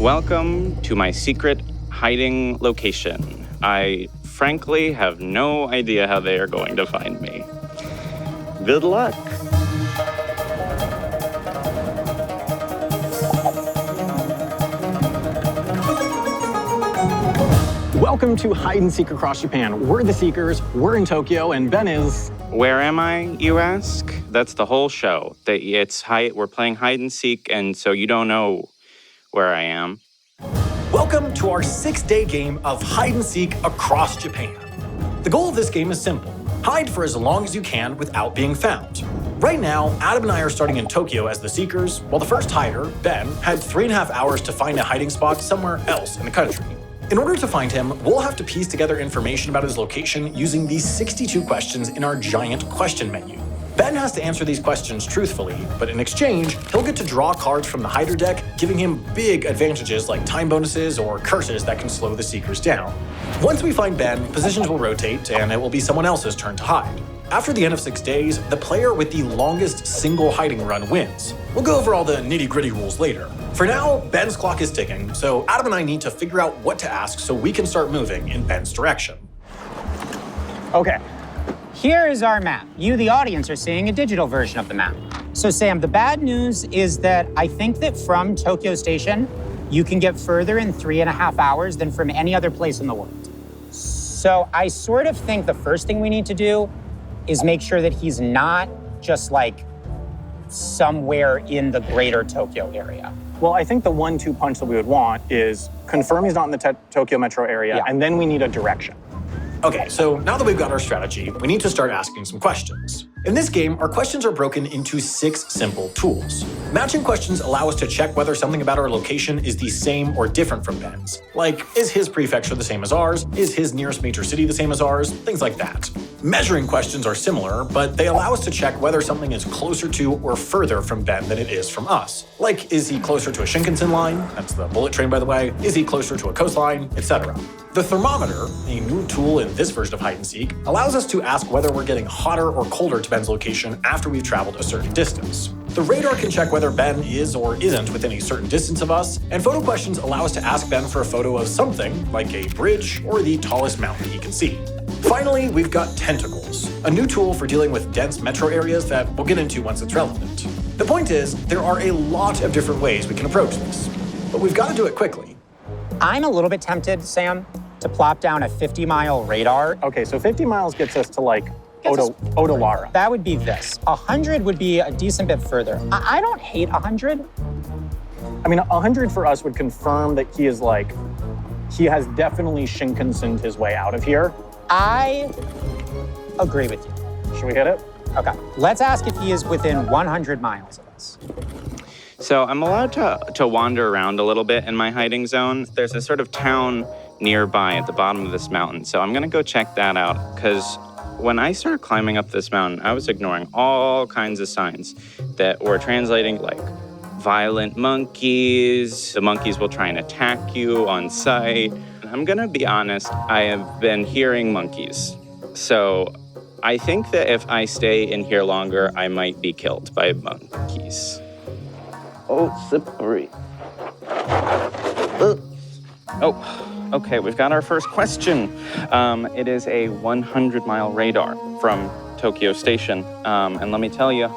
Welcome to my secret hiding location. I frankly have no idea how they are going to find me. Good luck. Welcome to Hide and Seek Across Japan. We're the Seekers, we're in Tokyo, and Ben is... Where am I, you ask? That's the whole show. We're playing hide and seek, and so you don't know where I am. Welcome to our 6-day game of hide and seek across Japan. The goal of this game is simple. Hide for as long as you can without being found. Right now, Adam and I are starting in Tokyo as the Seekers, while the first hider, Ben, had 3.5 hours to find a hiding spot somewhere else in the country. In order to find him, we'll have to piece together information about his location using these 62 questions in our giant question menu. Ben has to answer these questions truthfully, but in exchange, he'll get to draw cards from the hider deck, giving him big advantages like time bonuses or curses that can slow the Seekers down. Once we find Ben, positions will rotate, and it will be someone else's turn to hide. After the end of 6 days, the player with the longest single hiding run wins. We'll go over all the nitty-gritty rules later. For now, Ben's clock is ticking, so Adam and I need to figure out what to ask so we can start moving in Ben's direction. Okay. Here is our map. You, the audience, are seeing a digital version of the map. So Sam, the bad news is that I think that from Tokyo Station, you can get further in 3.5 hours than from any other place in the world. So I sort of think the first thing we need to do is make sure that he's not just like somewhere in the greater Tokyo area. Well, I think the 1-2 punch that we would want is confirm he's not in the Tokyo metro area, and then we need a direction. Okay, so now that we've got our strategy, we need to start asking some questions. In this game, our questions are broken into 6 simple tools. Matching questions allow us to check whether something about our location is the same or different from Ben's. Like, is his prefecture the same as ours? Is his nearest major city the same as ours? Things like that. Measuring questions are similar, but they allow us to check whether something is closer to or further from Ben than it is from us. Like, is he closer to a Shinkansen line? That's the bullet train, by the way. Is he closer to a coastline? Etc. The thermometer, a new tool in this version of hide and seek, allows us to ask whether we're getting hotter or colder to Ben's location after we've traveled a certain distance. The radar can check whether Ben is or isn't within a certain distance of us, and photo questions allow us to ask Ben for a photo of something, like a bridge or the tallest mountain he can see. Finally, we've got tentacles, a new tool for dealing with dense metro areas that we'll get into once it's relevant. The point is, there are a lot of different ways we can approach this, but we've got to do it quickly. I'm a little bit tempted, Sam, to plop down a 50-mile radar. Okay, so 50 miles gets us to like Odawara. That would be this. 100 would be a decent bit further. I don't hate 100. I mean, 100 for us would confirm that he is like, he has definitely Shinkansen'd his way out of here. I agree with you. Should we hit it? Okay, let's ask if he is within 100 miles of us. So I'm allowed to wander around a little bit in my hiding zone. There's a sort of town nearby at the bottom of this mountain, so I'm gonna go check that out, because when I started climbing up this mountain, I was ignoring all kinds of signs that were translating like violent monkeys. The monkeys will try and attack you on sight. I'm gonna be honest, I have been hearing monkeys. So I think that if I stay in here longer, I might be killed by monkeys. Oh, slippery. Oh, okay, we've got our first question. It is a 100-mile radar from Tokyo Station. And let me tell you,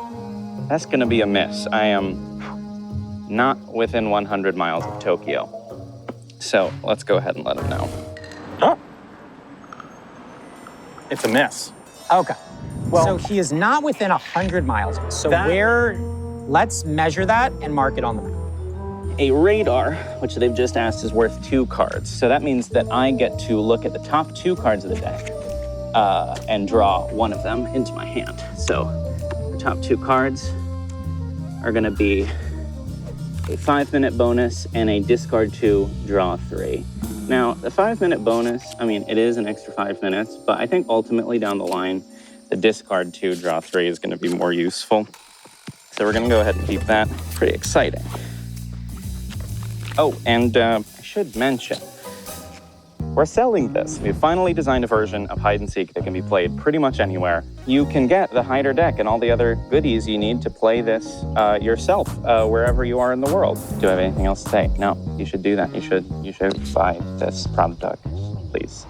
that's gonna be a miss. I am not within 100 miles of Tokyo. So let's go ahead and let him know. Oh. It's a miss. Okay, Well, so he is not within 100 miles of us. So let's measure that and mark it on the map. A radar, which they've just asked, is worth 2 cards. So that means that I get to look at the top 2 cards of the deck and draw one of them into my hand. So the top 2 cards are gonna be a 5-minute bonus and a discard 2, draw 3. Now, the 5-minute bonus, I mean, it is an extra 5 minutes, but I think ultimately down the line, the discard 2, draw 3 is gonna be more useful. So we're gonna go ahead and keep that. Pretty exciting. Oh, and I should mention, we're selling this. We've finally designed a version of hide and seek that can be played pretty much anywhere. You can get the hider deck and all the other goodies you need to play this yourself wherever you are in the world. Do I have anything else to say? No, you should do that. You should buy this product, please.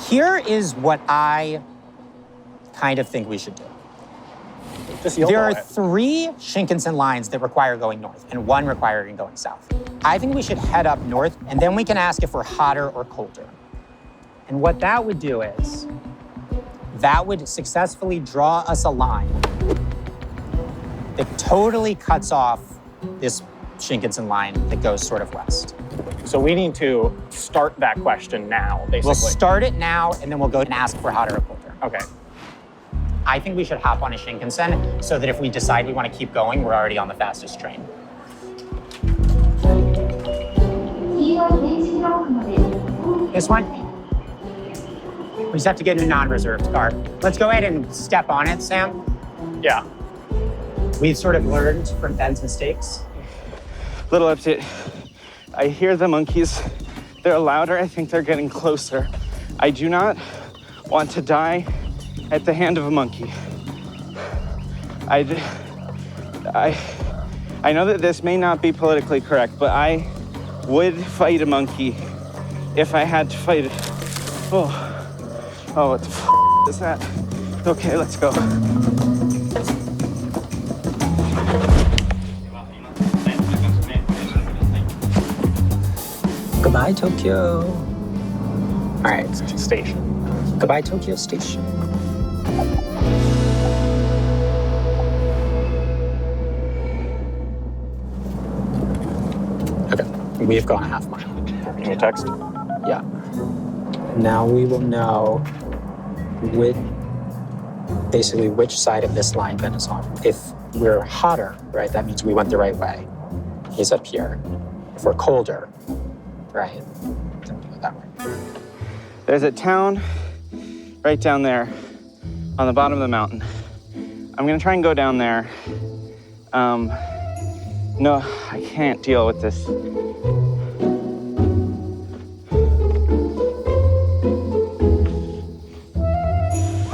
Here is what I kind of think we should do. Just There are YOLO it. 3 Shinkansen lines that require going north and 1 requiring going south. I think we should head up north, and then we can ask if we're hotter or colder. And what that would do is, that would successfully draw us a line that totally cuts off this Shinkansen line that goes sort of west. So we need to start that question now, basically. We'll start it now, and then we'll go and ask for hotter or colder. Okay. I think we should hop on a Shinkansen so that if we decide we want to keep going, we're already on the fastest train. This one? We just have to get in a non-reserved car. Let's go ahead and step on it, Sam. Yeah. We've sort of learned from Ben's mistakes. Little update. I hear the monkeys. They're louder. I think they're getting closer. I do not want to die at the hand of a monkey. I know that this may not be politically correct, but I would fight a monkey if I had to fight it. Oh, what the f is that? Okay, let's go. Goodbye, Tokyo. All right, Station. goodbye, Tokyo Station. Okay, we've gone a half mile. Can you text? Yeah. Now we will know basically which side of this line Ben is on. If we're hotter, right, that means we went the right way. He's up here. If we're colder, right, then we go that way. There's a town right down there on the bottom of the mountain. I'm gonna try and go down there. No, I can't deal with this.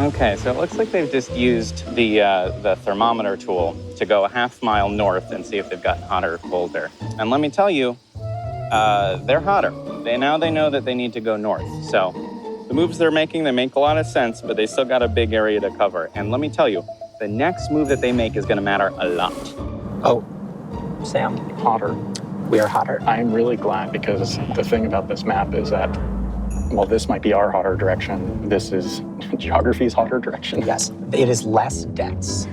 Okay, so it looks like they've just used the thermometer tool to go a half mile north and see if they've gotten hotter or colder. And let me tell you, they're hotter. Now they know that they need to go north. So the moves they're making, they make a lot of sense, but they still got a big area to cover. And let me tell you, the next move that they make is gonna matter a lot. Oh, Sam, Hotter. we are hotter. I'm really glad because the thing about this map is that, well, this might be our hotter direction. This is geography's hotter direction. Yes, it is less dense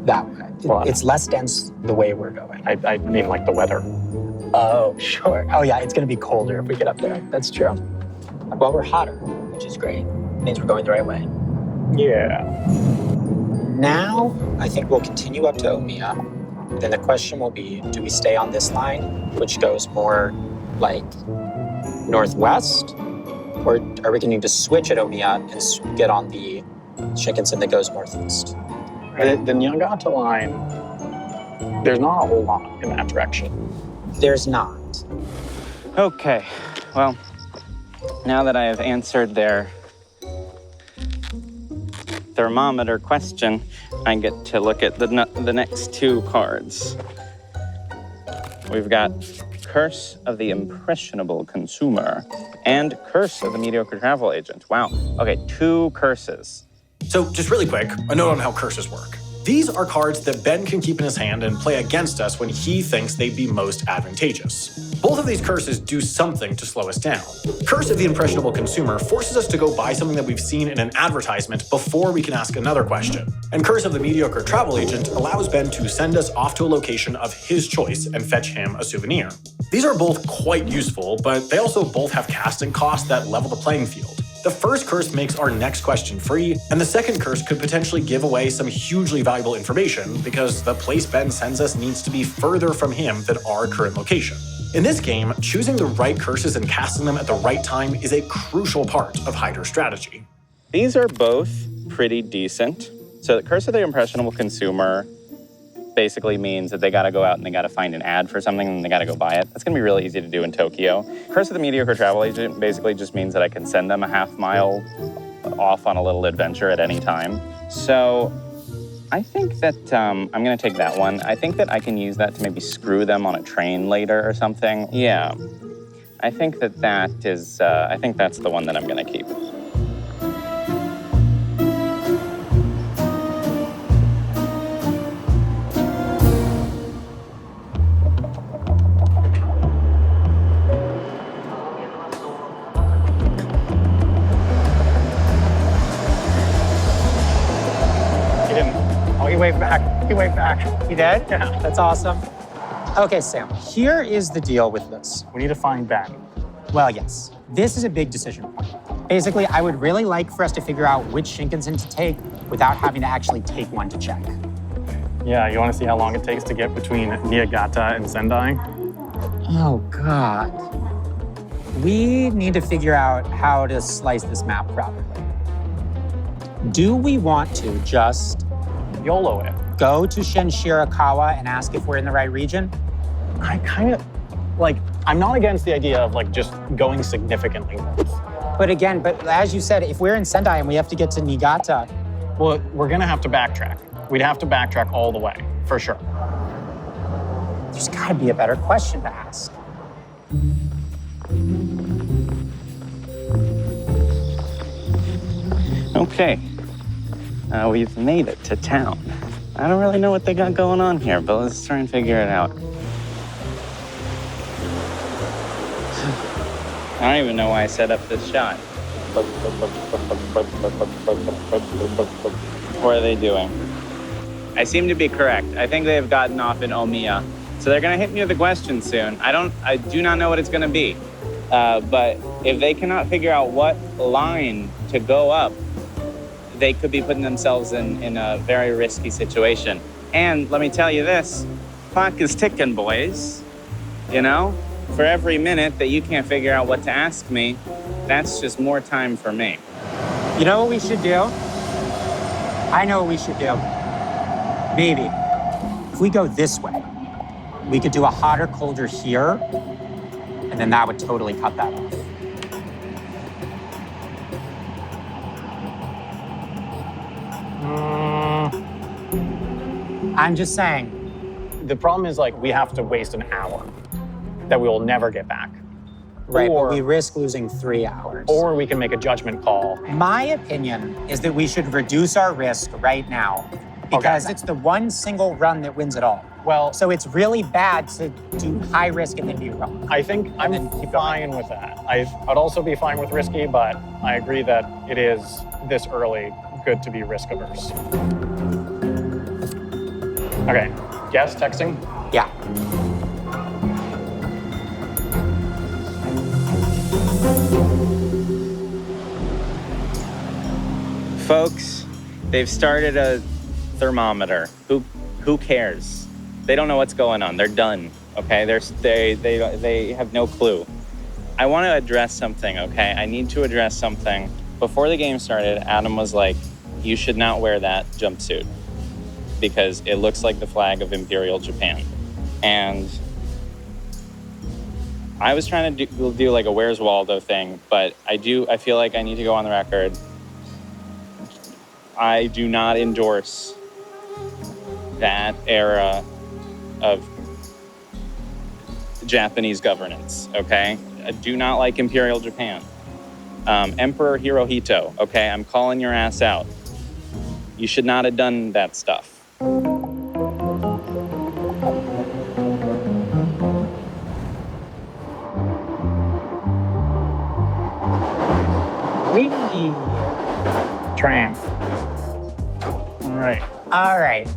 that way. Well, It's less dense the way we're going. I mean like the weather. Oh, sure. Oh, yeah, it's going to be colder if we get up there. That's true. Well, we're hotter, which is great. Means we're going the right way. Yeah. Now, I think we'll continue up to Omiya. Then the question will be, do we stay on this line, which goes more like northwest? Or are we going to switch at Omiya and get on the Shinkansen that goes northeast? The Nyagata line, there's not a whole lot in that direction. There's not. Okay, well, now that I have answered their thermometer question, I get to look at the next 2 cards. We've got Curse of the Impressionable Consumer and Curse of the Mediocre Travel Agent. Wow, okay, 2 curses. So just really quick, a note on how curses work. These are cards that Ben can keep in his hand and play against us when he thinks they'd be most advantageous. Both of these curses do something to slow us down. Curse of the Impressionable Consumer forces us to go buy something that we've seen in an advertisement before we can ask another question. And Curse of the Mediocre Travel Agent allows Ben to send us off to a location of his choice and fetch him a souvenir. These are both quite useful, but they also both have casting costs that level the playing field. The first curse makes our next question free, and the second curse could potentially give away some hugely valuable information because the place Ben sends us needs to be further from him than our current location. In this game, choosing the right curses and casting them at the right time is a crucial part of Haerther's strategy. These are both pretty decent. So the Curse of the Impressionable Consumer basically means that they got to go out and they got to find an ad for something and they got to go buy it. That's going to be really easy to do in Tokyo. Curse of the Mediocre Travel Agent basically just means that I can send them a half mile off on a little adventure at any time. So I think that I'm going to take that one. I think that I can use that to maybe screw them on a train later or something. Yeah, I think that is, I think that's the one that I'm going to keep. He waved back. He waved back. You did? Yeah. That's awesome. Okay, Sam, here is the deal with this. We need to find Ben. Well, yes, this is a big decision point. Basically, I would really like for us to figure out which Shinkansen to take without having to actually take one to check. Yeah, you want to see how long it takes to get between Niigata and Sendai? Oh, God. We need to figure out how to slice this map properly. Do we want to just YOLO it. go to Shinshirakawa and ask if we're in the right region? I kind of, like, I'm not against the idea of, like, just going significantly north. But again, as you said, if we're in Sendai and we have to get to Niigata, Well, we're going to have to backtrack. We'd have to backtrack all the way, for sure. there's got to be a better question to ask. Okay, we've made it to town. I don't really know what they got going on here, but let's try and figure it out. I don't even know why I set up this shot. What are they doing? I seem to be correct. I think they have gotten off in Omiya. So they're gonna hit me with a question soon. I do not know what it's gonna be. But if they cannot figure out what line to go up, they could be putting themselves in a very risky situation. And let me tell you this, clock is ticking, boys. You know, for every minute that you can't figure out what to ask me, that's just more time for me. You know what we should do? I know what we should do. Maybe. If we go this way, we could do a hotter, colder here, and then that would totally cut that off. I'm just saying. The problem is, like, we have to waste an hour that we will never get back. Right, Or- but we risk losing 3 hours. Or we can make a judgment call. My opinion is that we should reduce our risk right now because it's the one single run that wins it all. Well, So it's really bad to do high risk and then be wrong. I think I'm then keep fine with that. I'd also be fine with risky, but I agree that it is this early good to be risk averse. Okay, guess texting. Yeah. Folks, they've started a thermometer. Who cares? They don't know what's going on. They're done. Okay, they have no clue. I want to address something. Okay, I need to address something. Before the game started, Adam was like, "You should not wear that jumpsuit because it looks like the flag of Imperial Japan." And I was trying to do like a Where's Waldo thing, but I feel like I need to go on the record. I do not endorse that era of Japanese governance, okay? I do not like Imperial Japan. Emperor Hirohito, okay? I'm calling your ass out. You should not have done that stuff. Tram. All right.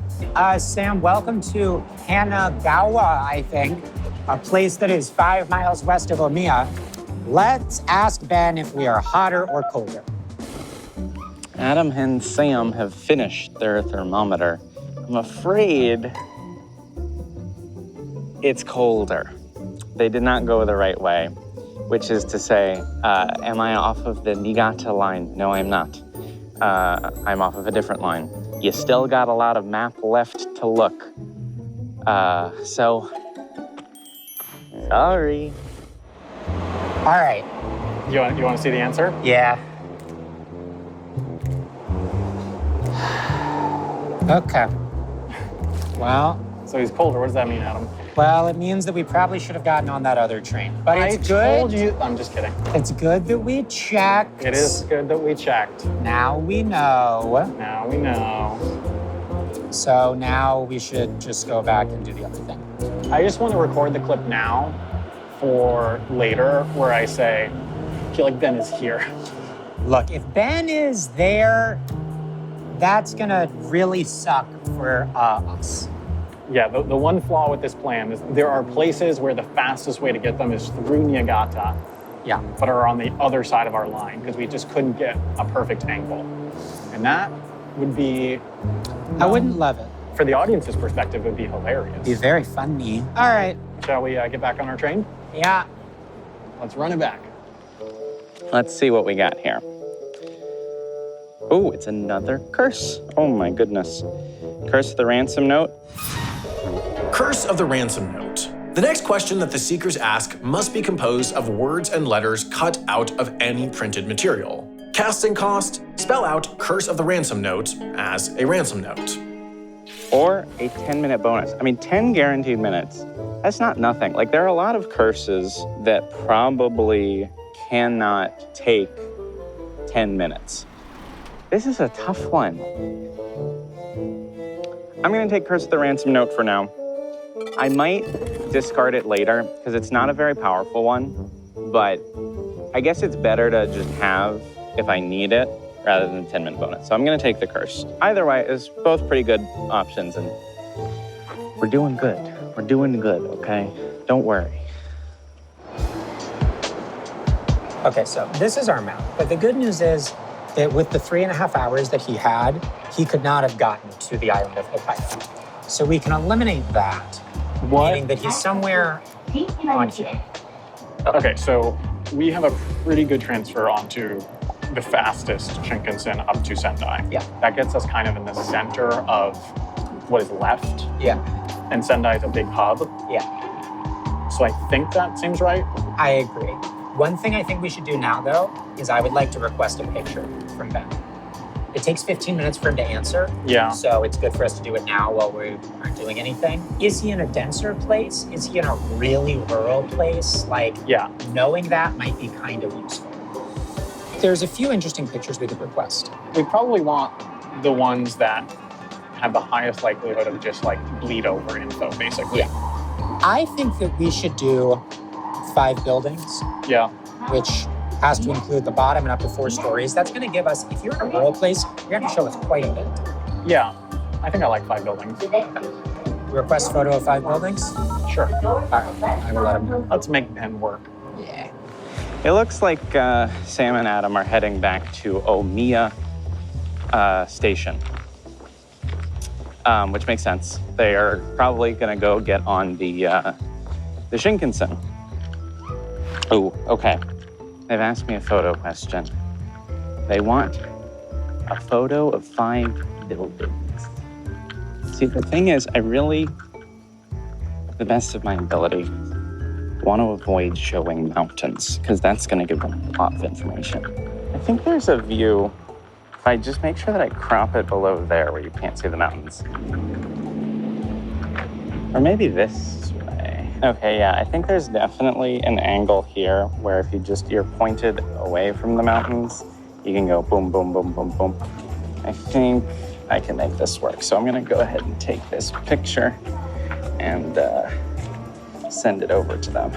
Sam, welcome to Kanagawa, I think, a place that is 5 miles west of Omiya. Let's ask Ben if we are hotter or colder. Adam and Sam have finished their thermometer. I'm afraid it's colder. They did not go the right way, which is to say, am I off of the Niigata line? No, I'm not. I'm off of a different line. You still got a lot of map left to look. Sorry. All right. You want to see the answer? Yeah. Okay. Well, So he's colder. What does that mean, Adam? it means that we probably should have gotten on that other train. But it's I told good. you. I'm just kidding. It's good that we checked. It is good that we checked. Now we know. Now we know. So now we should just go back and do the other thing. I just want to record the clip now for later where I say, I feel like Ben is here. Look, if Ben is there, that's gonna really suck for us. Yeah, the one flaw with this plan is there are places where the fastest way to get them is through Niigata, Yeah. but are on the other side of our line because we just couldn't get a perfect angle. And that would be, I wouldn't love it. for the audience's perspective, it would be hilarious. It'd be very funny. All right. Shall we get back on our train? Yeah. Let's run it back. Let's see what we got here. Oh, it's another curse. Oh my goodness. Curse of the ransom note. Curse of the ransom note. The next question that the seekers ask must be composed of words and letters cut out of any printed material. Casting cost, spell out Curse of the ransom note as a ransom note. Or a 10-minute bonus. I mean, 10 guaranteed minutes. That's not nothing. Like, there are a lot of curses that probably cannot take 10 minutes. This is a tough one. I'm gonna take Curse of the ransom note for now. I might discard it later because it's not a very powerful one, but I guess it's better to just have if I need it rather than 10-minute bonus. So I'm gonna take the curse. Either way, it's both pretty good options and we're doing good. We're doing good, okay? Don't worry. Okay, so this is our map. But the good news is that with the 3.5 hours that he had, he could not have gotten to the island of Hokkaido. So we can eliminate that, meaning that he's somewhere on here. Okay, so we have a pretty good transfer onto the fastest Shinkansen up to Sendai. Yeah. That gets us kind of in the center of what is left. Yeah, And Sendai is a big hub. yeah, So I think that seems right. I agree. One thing I think we should do now, though, is I would like to request a picture from Ben. It takes 15 minutes for him to answer, Yeah. so it's good for us to do it now while we aren't doing anything. Is he in a denser place? Is he in a really rural place? Like, Yeah. knowing that might be kind of useful. There's a few interesting pictures we could request. We probably want the ones that have the highest likelihood of just like bleed over info, basically. Yeah. I think that we should do 5 buildings, Yeah. which has to include the bottom and up to 4 stories. That's going to give us, if you're in a rural place, you're going to show us quite a bit. Yeah. I think I like 5 buildings. Request photo of 5 buildings? Sure. All right, I will let him know. Let's make Ben work. Yeah. It looks like Sam and Adam are heading back to Omiya Station, which makes sense. They are probably gonna go get on the Shinkansen. Oh, okay. They've asked me a photo question. They want a photo of 5 buildings. See, the thing is, I really, to the best of my ability, want to avoid showing mountains because that's going to give them a lot of information. I think there's a view, if I just make sure that I crop it below there where you can't see the mountains. Or maybe this way. Okay, yeah, I think there's definitely an angle here where if you're pointed away from the mountains, you can go boom, boom, boom, boom, boom. I think I can make this work. So I'm going to go ahead and take this picture and send it over to them.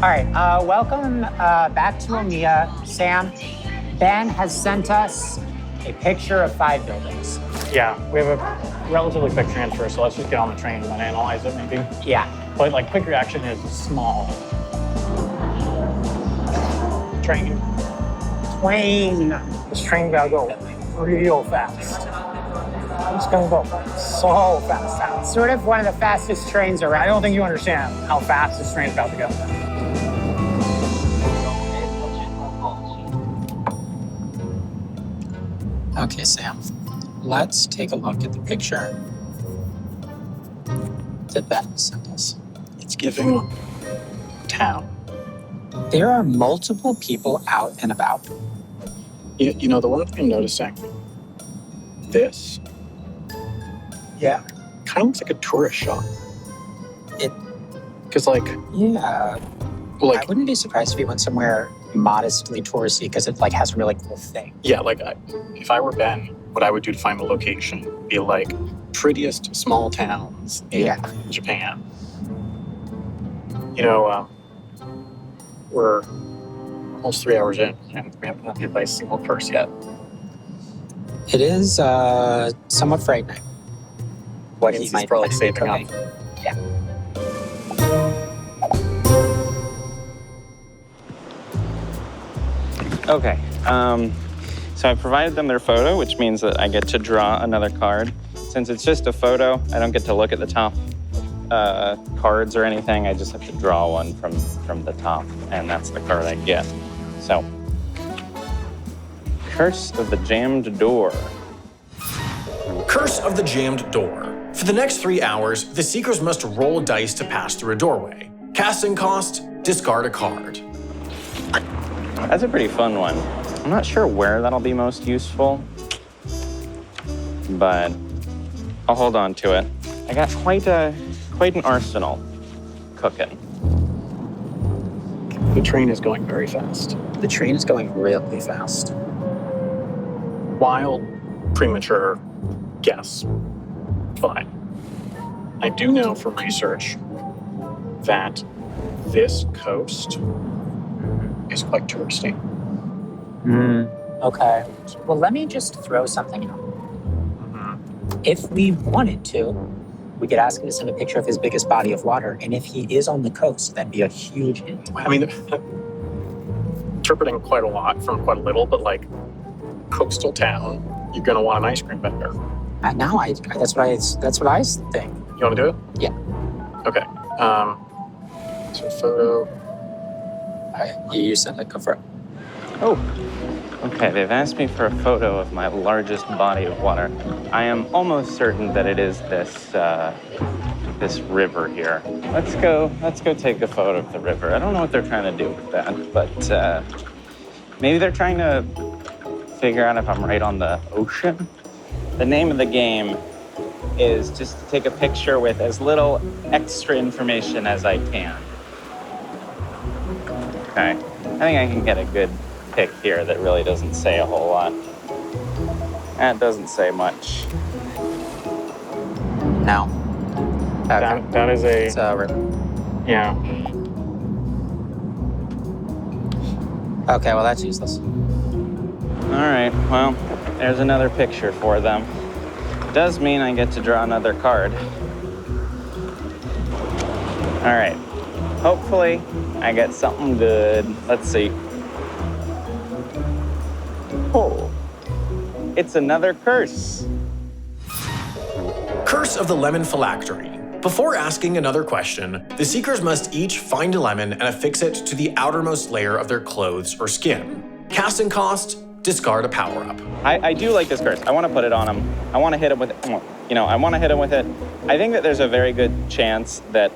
All right, welcome back to Omiya. Sam, Ben has sent us a picture of 5 buildings. Yeah. We have a relatively quick transfer, so let's just get on the train and then analyze it maybe. Yeah. But like quick reaction is small. Train. This train gotta go real fast. It's gonna go so fast. Sort of one of the fastest trains around. I don't think you understand how fast this train's about to go. Okay, Sam. Let's take a look at the picture that Ben sent us. It's giving town. There are multiple people out and about. You know, the one thing I'm noticing, this Yeah. kind of looks like a tourist shop. It- Because, like, Yeah. I wouldn't be surprised if he went somewhere modestly touristy because it like has a really cool thing. yeah, like, if I were Ben, what I would do to find the location would be, like, prettiest small towns in Japan. You know, we're almost 3 hours in, and we haven't been hit by a single curse yet. It is somewhat frightening. What Means he he's might probably be saving up. cooking. Yeah. Okay. So I provided them their photo, which means that I get to draw another card. Since it's just a photo, I don't get to look at the top cards or anything. I just have to draw one from the top, and that's the card I get. So, Curse of the Jammed Door. Curse of the Jammed Door. For the next 3 hours, the Seekers must roll dice to pass through a doorway. Casting cost, discard a card. That's a pretty fun one. I'm not sure where that'll be most useful, but I'll hold on to it. I got quite an arsenal cooking. The train is going very fast. The train is going really fast. Wild, premature guess. But I do know from research that this coast is quite touristy. Okay. Well, let me just throw something out. If we wanted to, we could ask him to send a picture of his biggest body of water, and if he is on the coast, that'd be a huge hint. I mean, interpreting quite a lot from quite a little, but like coastal town, you're gonna want an ice cream vendor. Now, that's what I think. You want to do it? Yeah. Okay. So photo. You send it. Go for it. Oh, okay. They've asked me for a photo of my largest body of water. I am almost certain that it is this river here. Let's go take a photo of the river. I don't know what they're trying to do with that, but maybe they're trying to figure out if I'm right on the ocean. The name of the game is just to take a picture with as little extra information as I can. Okay, I think I can get a good pic here that really doesn't say a whole lot. That doesn't say much. No. Okay. That is a It's a river. yeah. Okay, well, that's useless. All right, well, there's another picture for them. Does mean I get to draw another card. All right, hopefully I get something good. Let's see. Oh, it's another curse. Curse of the Lemon Phylactery. Before asking another question, the Seekers must each find a lemon and affix it to the outermost layer of their clothes or skin. Casting cost, discard a power-up. I do like this curse. I want to put it on him. I want to hit him with it. I want to hit him with it. I think that there's a very good chance that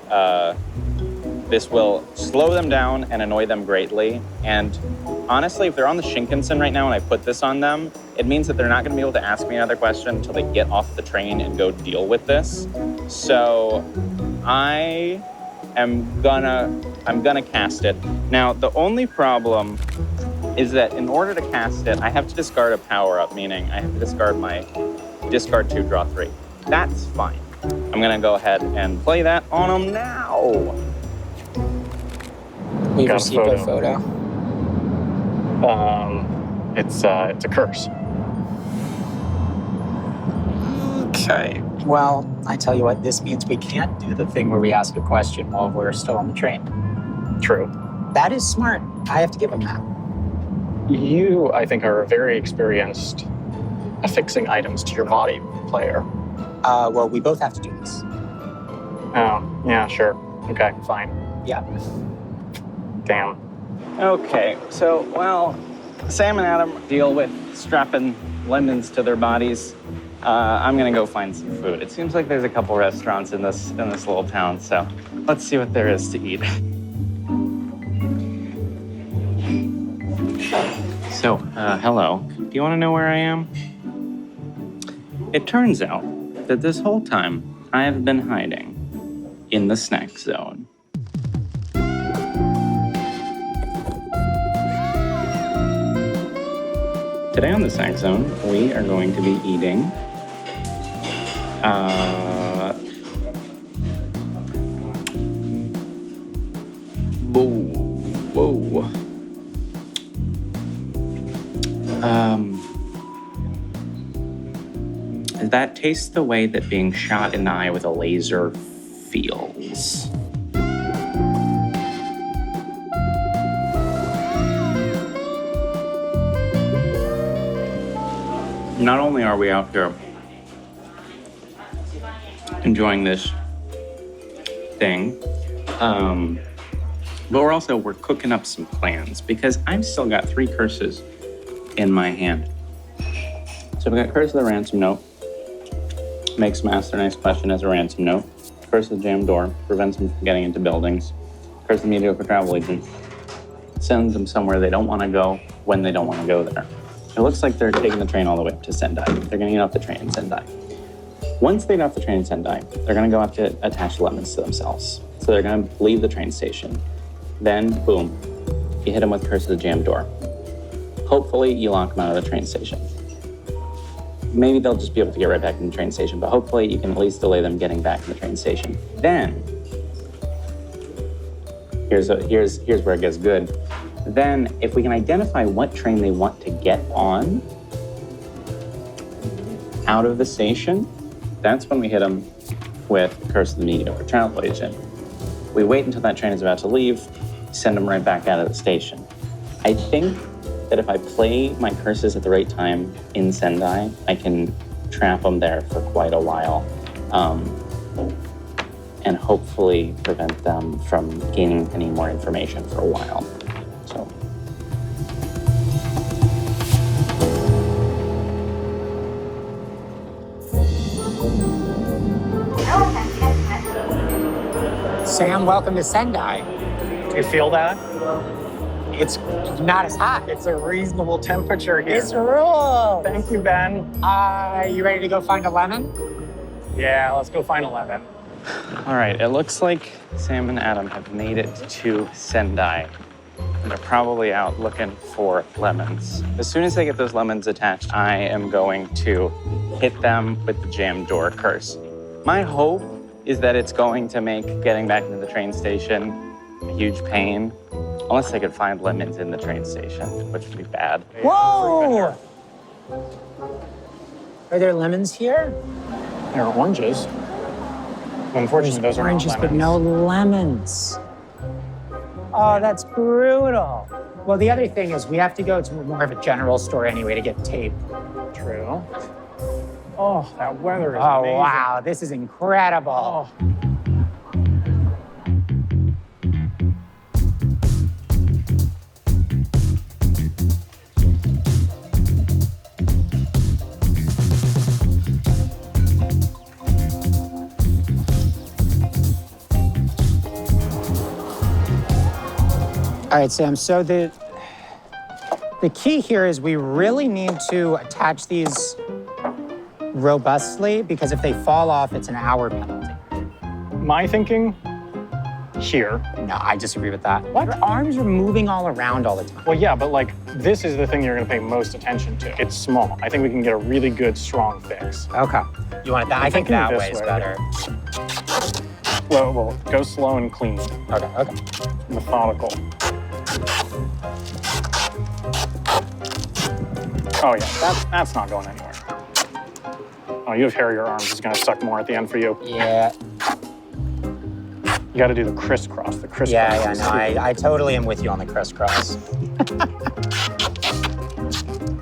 this will slow them down and annoy them greatly. And honestly, if they're on the Shinkansen right now and I put this on them, it means that they're not going to be able to ask me another question until they get off the train and go deal with this. So I'm gonna cast it. Now, the only problem is that in order to cast it, I have to discard a power-up, meaning I have to discard my discard 2, draw 3. That's fine. I'm gonna go ahead and play that on them now. We Got a received a photo. It's a curse. Okay. Well, I tell you what, this means we can't do the thing where we ask a question while we're still on the train. True. That is smart. I have to give him that. You, I think, are a very experienced affixing items to your body player. Well, we both have to do this. Oh, yeah, sure. Okay, fine. Yeah. Damn. Okay, so, well, Sam and Adam deal with strapping lemons to their bodies. I'm gonna go find some food. It seems like there's a couple restaurants in this little town, so let's see what there is to eat. So, hello. Do you want to know where I am? It turns out that this whole time I have been hiding in the snack zone. Today on the snack zone, we are going to be eating whoa. That tastes the way that being shot in the eye with a laser feels. Not only are we out here enjoying this thing, but we're cooking up some plans because I've still got 3 curses in my hand. So we've got Curse of the Ransom Note. Makes Master Nice Question as a ransom note. Curse of the Jammed Door. Prevents them from getting into buildings. Curse of the Mediocre Travel Agent. Sends them somewhere they don't want to go when they don't want to go there. It looks like they're taking the train all the way up to Sendai. They're going to get off the train in Sendai. Once they get off the train in Sendai, they're going to go have to attach lemons to themselves. So they're going to leave the train station. Then, boom, you hit them with Curse of the Jammed Door. Hopefully, you lock them out of the train station. Maybe they'll just be able to get right back in the train station, but hopefully you can at least delay them getting back in the train station. Then, here's where it gets good. Then, if we can identify what train they want to get on out of the station, that's when we hit them with Curse of the Mediocre Travel Agent. We wait until that train is about to leave, send them right back out of the station. I think that if I play my curses at the right time in Sendai, I can trap them there for quite a while, and hopefully prevent them from gaining any more information for a while. So. Sam, welcome to Sendai. Do you feel that? It's not as hot. It's a reasonable temperature here. It's rule. Thank you, Ben. You ready to go find a lemon? Yeah, let's go find 11. All right, it looks like Sam and Adam have made it to Sendai. And they're probably out looking for lemons. As soon as they get those lemons attached, I am going to hit them with the jammed door curse. My hope is that it's going to make getting back into the train station a huge pain. Unless I could find lemons in the train station, which would be bad. Whoa! Are there lemons here? There are oranges. Unfortunately, those are not Oranges, lemons. but no lemons. Oh, that's brutal. Well, the other thing is we have to go to more of a general store anyway to get tape. True. Oh, that weather is Oh, amazing. wow, this is incredible. Oh. All right, Sam, so the key here is we really need to attach these robustly because if they fall off, it's an hour penalty. My thinking, here. No, I disagree with that. What? Your arms are moving all around all the time. Well, yeah, but like, this is the thing you're gonna pay most attention to. It's small. I think we can get a really good, strong fix. Okay. You want it that? I think that this way is way. better. Well, go slow and clean. Okay. Methodical. Oh yeah, that's not going anywhere. Oh, you have hairier arms. It's gonna suck more at the end for you. Yeah. You gotta do the crisscross. The crisscross. Yeah, no, I totally am with you on the crisscross.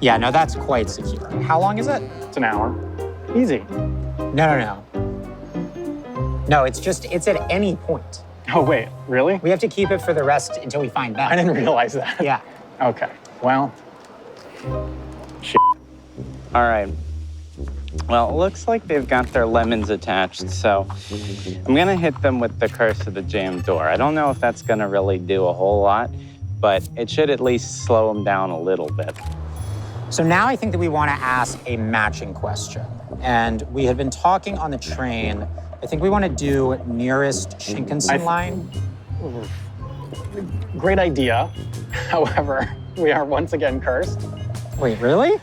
Yeah, no, that's quite secure. How long is it? It's an hour. Easy. No. No, it's at any point. Oh, wait, really? We have to keep it for the rest until we find them. I didn't realize that. Yeah. Okay, well, All right. Well, it looks like they've got their lemons attached, so I'm gonna hit them with the curse of the jammed door. I don't know if that's gonna really do a whole lot, but it should at least slow them down a little bit. So now I think that we want to ask a matching question. And we had been talking on the train. I think we want to do nearest Shinkansen line. Great idea. However, we are once again cursed. Wait, really?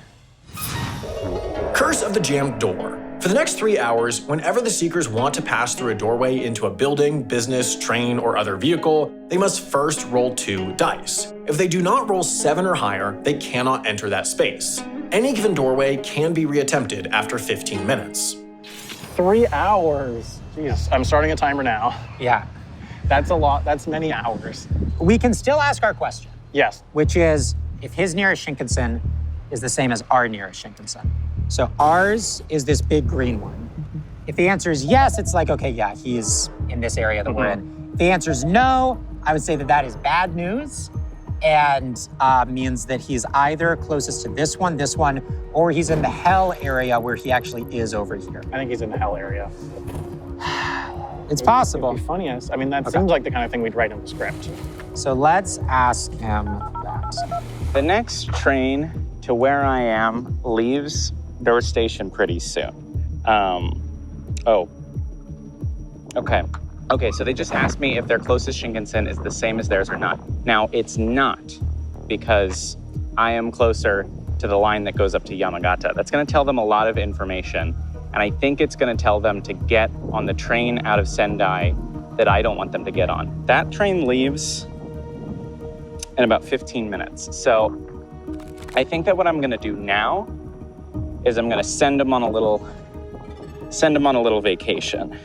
Curse of the jammed door. For the next 3 hours, whenever the Seekers want to pass through a doorway into a building, business, train, or other vehicle, they must first roll 2 dice. If they do not roll 7 or higher, they cannot enter that space. Any given doorway can be reattempted after 15 minutes. 3 hours. Jeez, I'm starting a timer now. Yeah. That's a lot. That's many hours. We can still ask our question, Yes. which is if his nearest Shinkansen is the same as our nearest Shinkansen. So ours is this big green one. If the answer is yes, it's like, okay, yeah, he's in this area that we're in. If the answer is no, I would say that that is bad news and means that he's either closest to this one, or he's in the hell area where he actually is over here. I think he's in the hell area. It's possible. It'd be funniest. I mean, that seems like the kind of thing we'd write in the script. So let's ask him that. The next train to where I am leaves their station pretty soon. Okay, so they just asked me if their closest Shinkansen is the same as theirs or not. Now, it's not, because I am closer to the line that goes up to Yamagata. That's gonna tell them a lot of information, and I think it's gonna tell them to get on the train out of Sendai that I don't want them to get on. That train leaves in about 15 minutes. So I think that what I'm gonna do now is I'm gonna send them on a little vacation.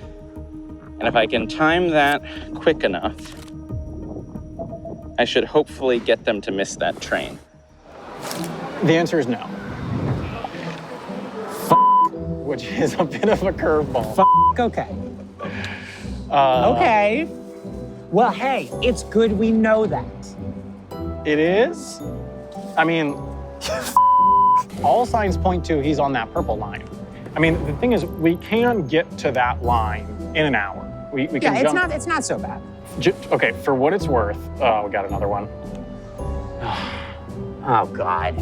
And if I can time that quick enough, I should hopefully get them to miss that train. The answer is no. Which is a bit of a curveball. Okay. Okay. Well, hey, it's good we know that. It is? I mean, all signs point to he's on that purple line. I mean, the thing is, we can get to that line in an hour. We can jump. It's not so bad. Okay, for what it's worth, we got another one. Oh, God.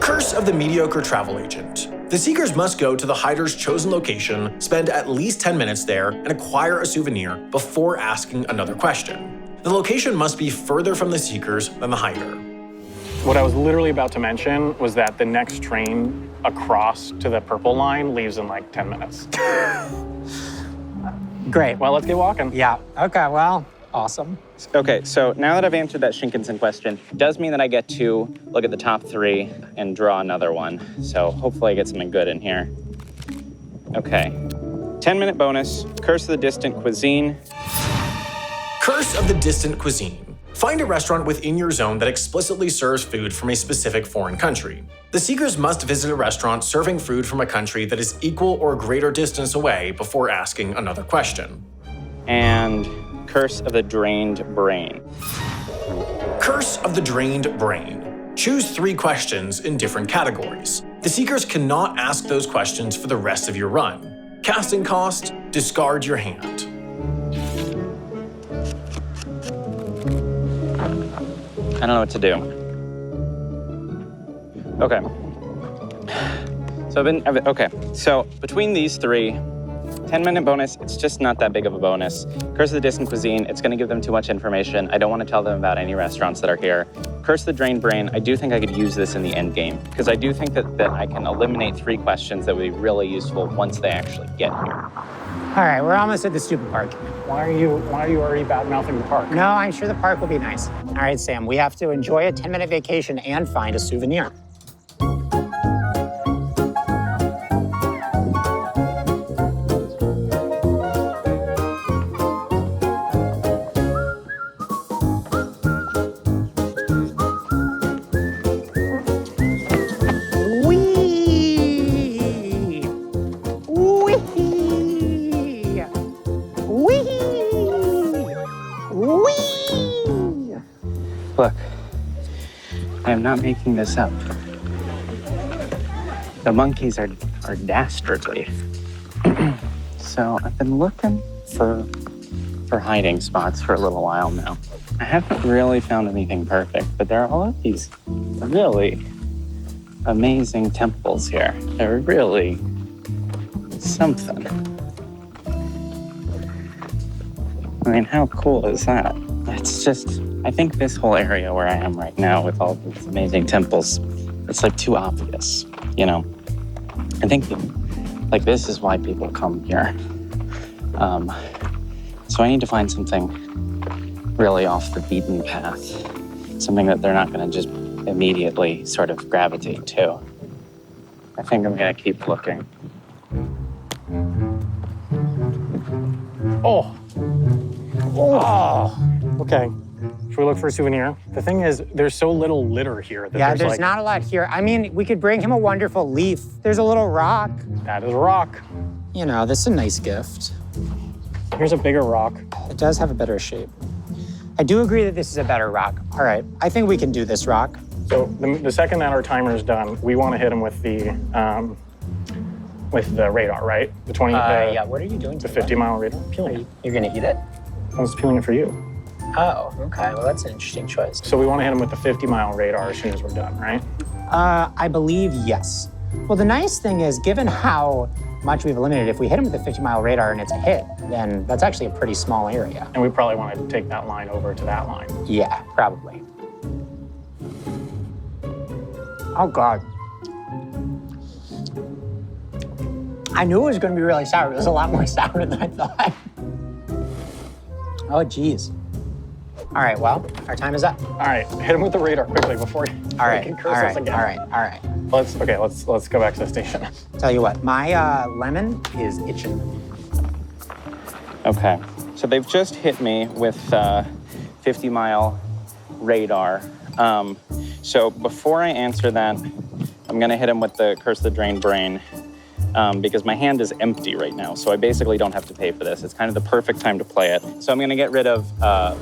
Curse of the mediocre travel agent. The Seekers must go to the hider's chosen location, spend at least 10 minutes there, and acquire a souvenir before asking another question. The location must be further from the Seekers than the hider. What I was literally about to mention was that the next train across to the purple line leaves in like 10 minutes. Great. Well, let's get walking. Yeah. Okay, well, awesome. Okay, so now that I've answered that Shinkansen question, it does mean that I get to look at the top 3 and draw another one. So hopefully I get something good in here. Okay, 10-minute bonus, Curse of the Distant Cuisine. Curse of the distant cuisine. Find a restaurant within your zone that explicitly serves food from a specific foreign country. The Seekers must visit a restaurant serving food from a country that is equal or greater distance away before asking another question. And Curse of the Drained Brain. Curse of the Drained Brain. Choose 3 questions in different categories. The Seekers cannot ask those questions for the rest of your run. Casting cost, discard your hand. I don't know what to do. Okay. So between these 3, 10-minute bonus, it's just not that big of a bonus. Curse of the Distant Cuisine, it's gonna give them too much information. I don't wanna tell them about any restaurants that are here. Curse of the Drained Brain, I do think I could use this in the end game, because I do think that I can eliminate 3 questions that would be really useful once they actually get here. All right, we're almost at the stupid park. Why are you already bad-mouthing the park? No, I'm sure the park will be nice. All right, Sam, we have to enjoy a 10-minute vacation and find a souvenir. Look, I am not making this up. The monkeys are dastardly. So I've been looking for hiding spots for a little while now. I haven't really found anything perfect, but there are all of these really amazing temples here. They're really something. I mean, how cool is that? It's just, I think this whole area where I am right now with all these amazing temples, it's like too obvious, you know? I think like this is why people come here. So I need to find something really off the beaten path, something that they're not gonna just immediately sort of gravitate to. I think I'm gonna keep looking. Oh. Okay. Should we look for a souvenir? The thing is, there's so little litter here that there's not a lot here. I mean, we could bring him a wonderful leaf. There's a little rock. That is a rock. You know, this is a nice gift. Here's a bigger rock. It does have a better shape. I do agree that this is a better rock. All right, I think we can do this rock. So the second that our timer is done, we want to hit him with the radar, right? The 20. Yeah. What are you doing to the 50-mile radar? Peeling it. You're gonna eat it? I was peeling it for you. Oh, okay. Well, that's an interesting choice. So we want to hit him with the 50-mile radar as soon as we're done, right? I believe yes. Well, the nice thing is, given how much we've eliminated, if we hit him with the 50-mile radar and it's a hit, then that's actually a pretty small area. And we probably want to take that line over to that line. Yeah, probably. Oh, God. I knew it was going to be really sour. It was a lot more sour than I thought. Oh, geez. All right, well, our time is up. All right, hit him with the radar quickly before he can curse us again. All right. Let's go back to the station. Tell you what, my lemon is itching. Okay, so they've just hit me with 50-mile radar. So before I answer that, I'm gonna hit him with the Curse the Drained Brain because my hand is empty right now, so I basically don't have to pay for this. It's kind of the perfect time to play it. So I'm gonna get rid of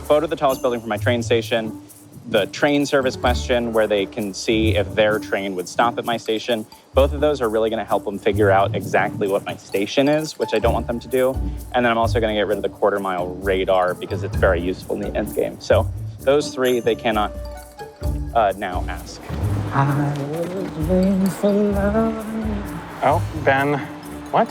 photo of the tallest building from my train station, the train service question where they can see if their train would stop at my station. Both of those are really gonna help them figure out exactly what my station is, which I don't want them to do. And then I'm also gonna get rid of the quarter-mile radar because it's very useful in the end game. So those three, they cannot now ask. I was waiting for love. Oh, Ben, what?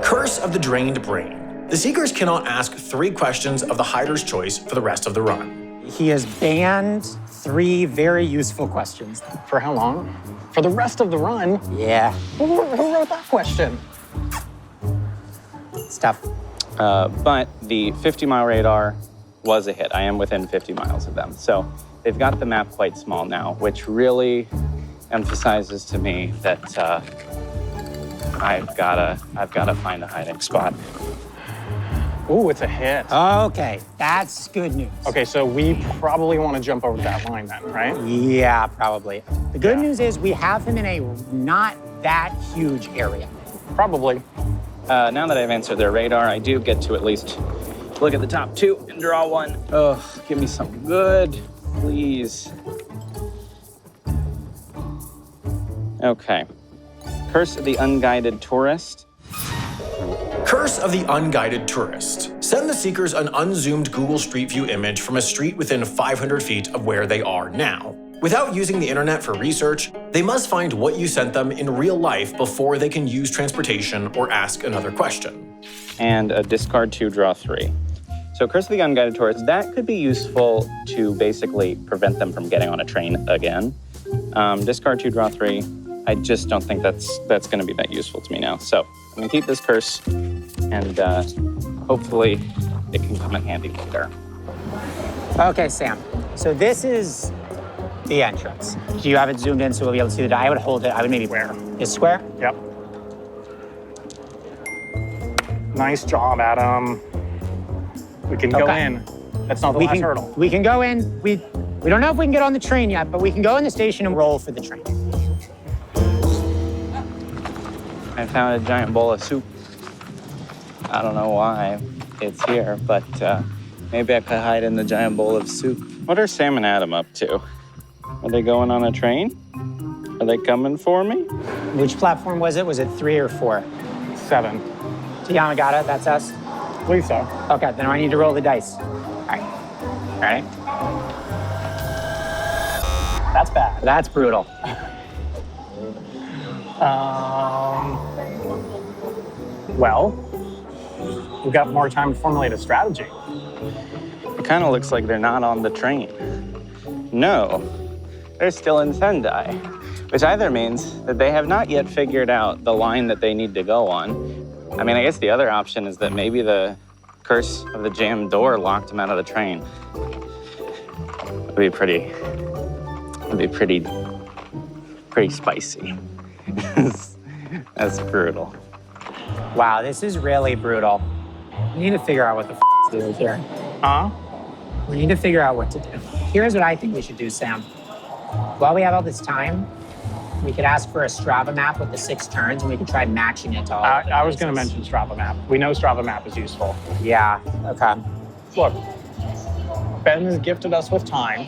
Curse of the Drained Brain. The Seekers cannot ask 3 questions of the hider's choice for the rest of the run. He has banned 3 very useful questions. For how long? For the rest of the run? Yeah. Who wrote that question? It's tough. But the 50-mile radar was a hit. I am within 50 miles of them. So they've got the map quite small now, which really emphasizes to me that I've gotta find a hiding spot. Ooh, it's a hit. Okay, that's good news. Okay, so we probably want to jump over that line then, right? Yeah, probably. The good news is we have him in a not that huge area. Probably. Now that I've answered their radar, I do get to at least look at the top 2 and draw 1. Oh, give me something good, please. Okay. Curse of the Unguided Tourist. Curse of the Unguided Tourist. Send the Seekers an unzoomed Google Street View image from a street within 500 feet of where they are now. Without using the internet for research, they must find what you sent them in real life before they can use transportation or ask another question. And a discard 2, draw 3. So Curse of the Unguided Tourist, that could be useful to basically prevent them from getting on a train again. Discard 2, draw 3. I just don't think that's going to be that useful to me now. So I'm going to keep this curse, and hopefully it can come in handy later. Okay, Sam. So this is the entrance. Do you have it zoomed in so we'll be able to see the? I would hold it. I would maybe Square. Is square? Yep. Nice job, Adam. We can go in. That's not the last hurdle. We can go in. We don't know if we can get on the train yet, but we can go in the station and roll for the train. I found a giant bowl of soup. I don't know why it's here, but maybe I could hide in the giant bowl of soup. What are Sam and Adam up to? Are they going on a train? Are they coming for me? Which platform was it? Was it 3 or 4? 7. To Yamagata, that's us? I believe so. Okay, then I need to roll the dice. All right. All right. That's bad. That's brutal. Well, we've got more time to formulate a strategy. It kind of looks like they're not on the train. No, they're still in Sendai, which either means that they have not yet figured out the line that they need to go on. I mean, I guess the other option is that maybe the curse of the jammed door locked them out of the train. It'd be pretty spicy. That's brutal. Wow, this is really brutal. We need to figure out what the to do here. We need to figure out what to do. Here's what I think we should do, Sam. While we have all this time, we could ask for a Strava map with the 6 turns, and we could try matching it to all of the I was going to places. mention Strava map. We know Strava map is useful. Yeah, okay. Look, Ben has gifted us with time.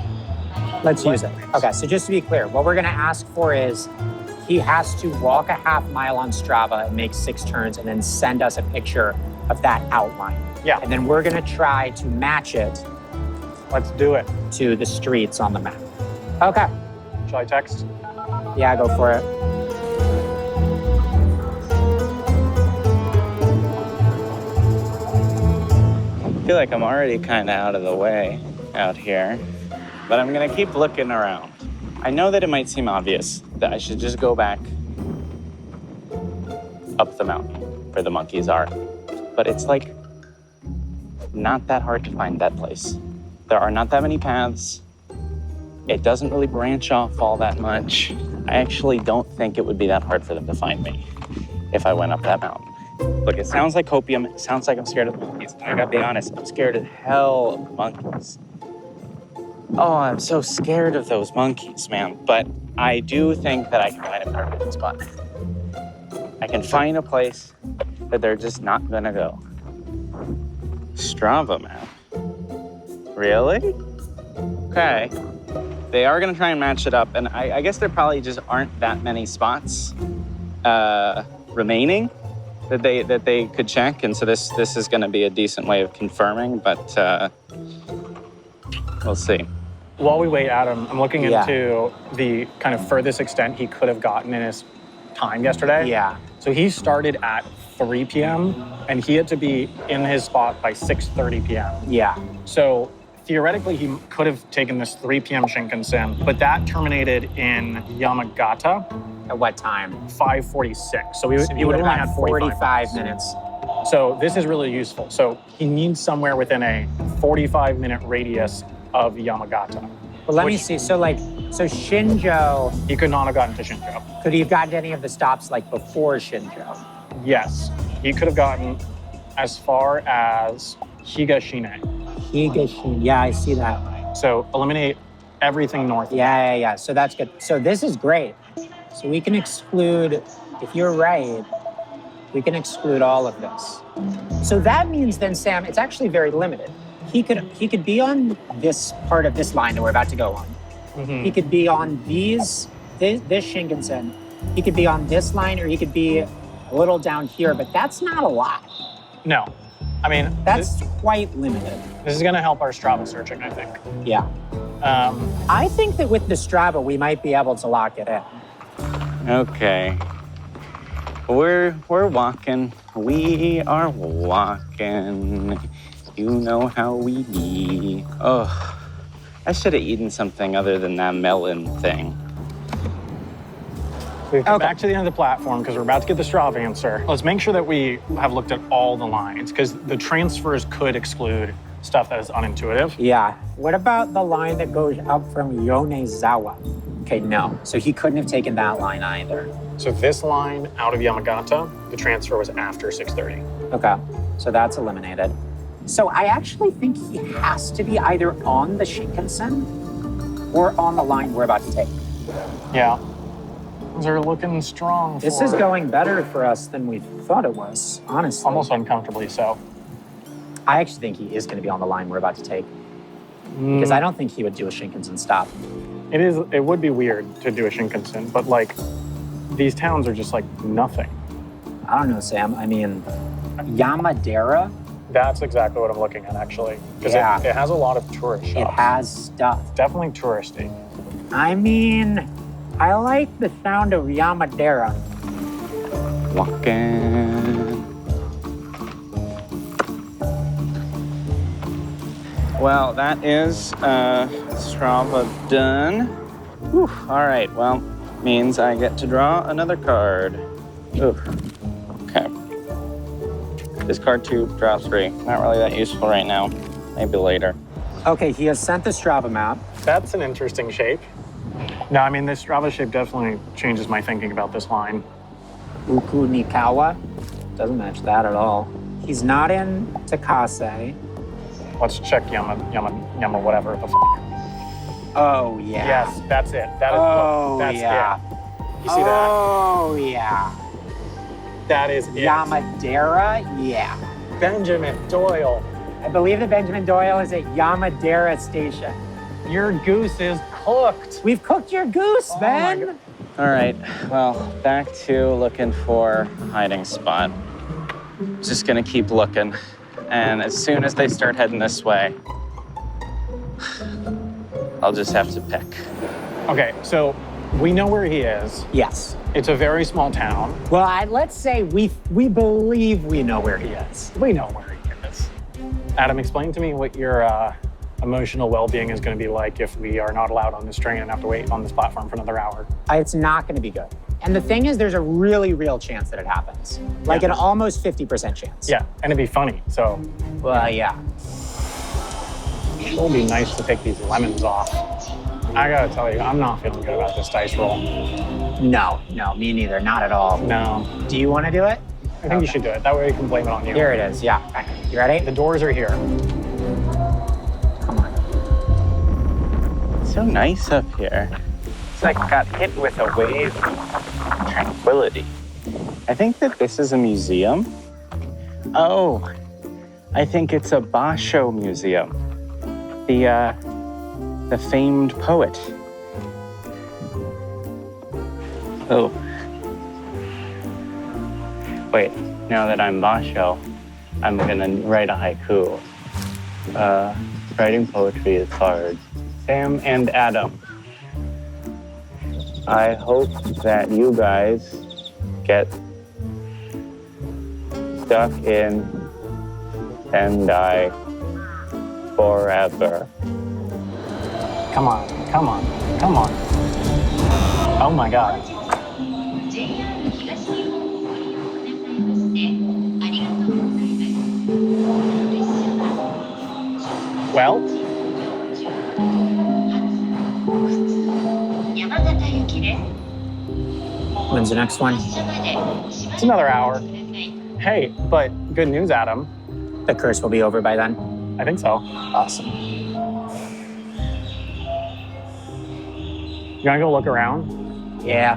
Let's use it. Okay, so just to be clear, what we're gonna ask for is he has to walk a half mile on Strava and make 6 turns and then send us a picture of that outline. Yeah. And then we're gonna try to match it Let's do it. to the streets on the map. Okay, Shall I text? yeah, go for it. I feel like I'm already kind of out of the way out here, but I'm gonna keep looking around. I know that it might seem obvious that I should just go back up the mountain where the monkeys are, but it's like not that hard to find that place. There are not that many paths. It doesn't really branch off all that much. I actually don't think it would be that hard for them to find me if I went up that mountain. Look, it sounds like copium. It sounds like I'm scared of monkeys. I gotta be honest, I'm scared as hell of monkeys. Oh, I'm so scared of those monkeys, man. But I do think that I can find a perfect spot. I can find a place that they're just not gonna go. Strava map. Really? Okay. They are gonna try and match it up, and I guess there probably just aren't that many spots remaining that they could check, and so this is gonna be a decent way of confirming, but we'll see. While we wait, Adam, I'm looking Yeah. into the kind of furthest extent he could have gotten in his time yesterday. Yeah. So he started at 3 p.m. and he had to be in his spot by 6:30 p.m. Yeah. So theoretically, he could have taken this 3 p.m. Shinkansen, but that terminated in Yamagata, At what time? 5:46. So he You would would have only have had 45 minutes. So this is really useful. So he needs somewhere within a 45-minute radius of Yamagata. But let me Which- see. So Shinjo, He could not have gotten to Shinjo. could he have gotten to any of the stops before Shinjo? Yes, he could have gotten as far as Higashine. Higashin. Yeah, I see that. So eliminate everything north. Yeah. So that's good. So this is great. So we can exclude, if you're right, we can exclude all of this. So that means then, Sam, it's actually very limited. He could be on this part of this line that we're about to go on. Mhm. He could be on this Shinkansen. He could be on this line, or he could be a little down here, but that's not a lot. No, I mean, That's quite limited. this is going to help our Strava searching, I think. Yeah. I think that with the Strava, we might be able to lock it in. Okay. We're walking. We are walking. You know how we be. Oh, I should have eaten something other than that melon thing. We've come Okay. back to the end of the platform because we're about to get the Strava answer. Let's make sure that we have looked at all the lines because the transfers could exclude stuff that is unintuitive. Yeah. What about the line that goes up from Yonezawa? Okay, no. So he couldn't have taken that line either. So this line out of Yamagata, the transfer was after 6:30. Okay, so that's eliminated. So I actually think he has to be either on the Shinkansen or on the line we're about to take. Yeah. Those are looking strong. This for is going better for us than we thought it was, honestly. almost uncomfortably so. I actually think he is going to be on the line we're about to take. Because I don't think he would do a Shinkansen stop. It would be weird to do a Shinkansen, but like, these towns are just like nothing. I don't know, Sam. I mean, Yamadera, That's exactly what I'm looking at, actually. Because Yeah. it has a lot of tourist shops. it has stuff. Definitely touristy. I mean, I like the sound of Yamadera. Walking. Well, that is Strava done. Whew. All right, well, means I get to draw another card. Ooh. Okay. Discard 2, draw 3. Not really that useful right now. Maybe later. Okay, he has sent the Strava map. That's an interesting shape. No, I mean, this Strava shape definitely changes my thinking about this line. Uku Nikawa. Doesn't match that at all. He's not in Takase. Let's check Yama, whatever the f***. Oh, yeah. Yes, that's it. That is, Oh, that's yeah. it. You see that? Oh, yeah. That is it. Yamadera, yeah. Benjamin Doyle. I believe that Benjamin Doyle is at Yamadera Station. Your goose is cooked. We've cooked your goose, Oh my Ben. God. All right, well, back to looking for a hiding spot. Just gonna keep looking. And as soon as they start heading this way, I'll just have to pick. Okay, so we know where he is. Yes. It's a very small town. Well, let's say we believe we know where he is. We know where he is. Adam, explain to me what your emotional well-being is going to be like if we are not allowed on this train and have to wait on this platform for another hour. It's not going to be good. And the thing is, there's a really real chance that it happens. Like Yeah. an almost 50% chance. Yeah, and it'd be funny. So Well, yeah. it'll be nice to take these lemons off. I gotta tell you, I'm not feeling good about this dice roll. No, me neither. Not at all. No, Do you want to do it? I think you should do it. That way we can blame it on you. Here it is. Yeah. Okay. You ready? The doors are here. Come on. It's so nice up here. It's like I got hit with a wave of tranquility. I think that this is a museum. Oh, I think it's a Basho museum. The famed poet. Oh. Wait, now that I'm Basho, I'm gonna write a haiku. Writing poetry is hard. Sam and Adam, I hope that you guys get stuck in Sendai forever. Come on, come on, come on. Oh my God. Well, When's the next one? it's another hour. Hey, but good news, Adam. The curse will be over by then. I think so. Awesome. You wanna go look around? Yeah.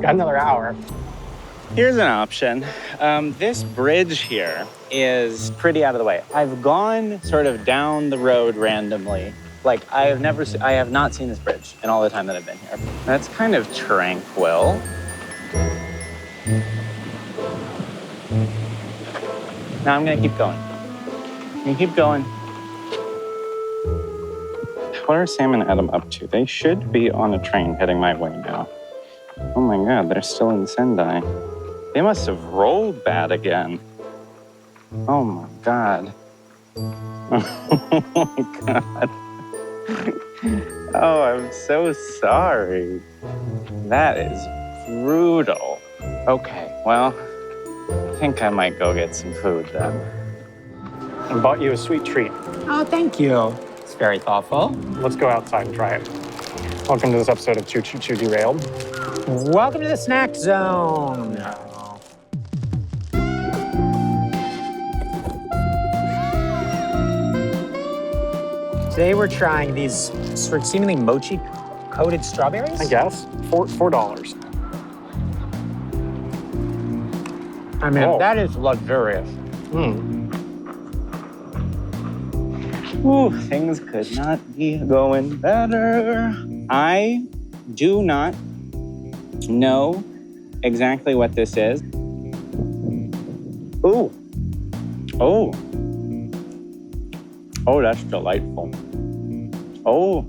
Got another hour. Here's an option. This bridge here is pretty out of the way. I've gone sort of down the road randomly. Like I have not seen this bridge in all the time that I've been here. That's kind of tranquil. Now I'm gonna keep going. Keep going. What are Sam and Adam up to? They should be on a train heading my way now. Oh my God, they're still in Sendai. They must have rolled bad again. Oh my God. Oh my God. Oh, I'm so sorry. That is brutal. Okay, well, I think I might go get some food then. I bought you a sweet treat. Oh, thank you. It's very thoughtful. Let's go outside and try it. Welcome to this episode of Choo Choo Choo Derailed. Welcome to the snack zone. Today we're trying these sort of seemingly mochi-coated strawberries. I guess. $4. I mean, Oh. that is luxurious. Ooh, things could not be going better. I do not know exactly what this is. Ooh. Oh. Oh, that's delightful. Oh.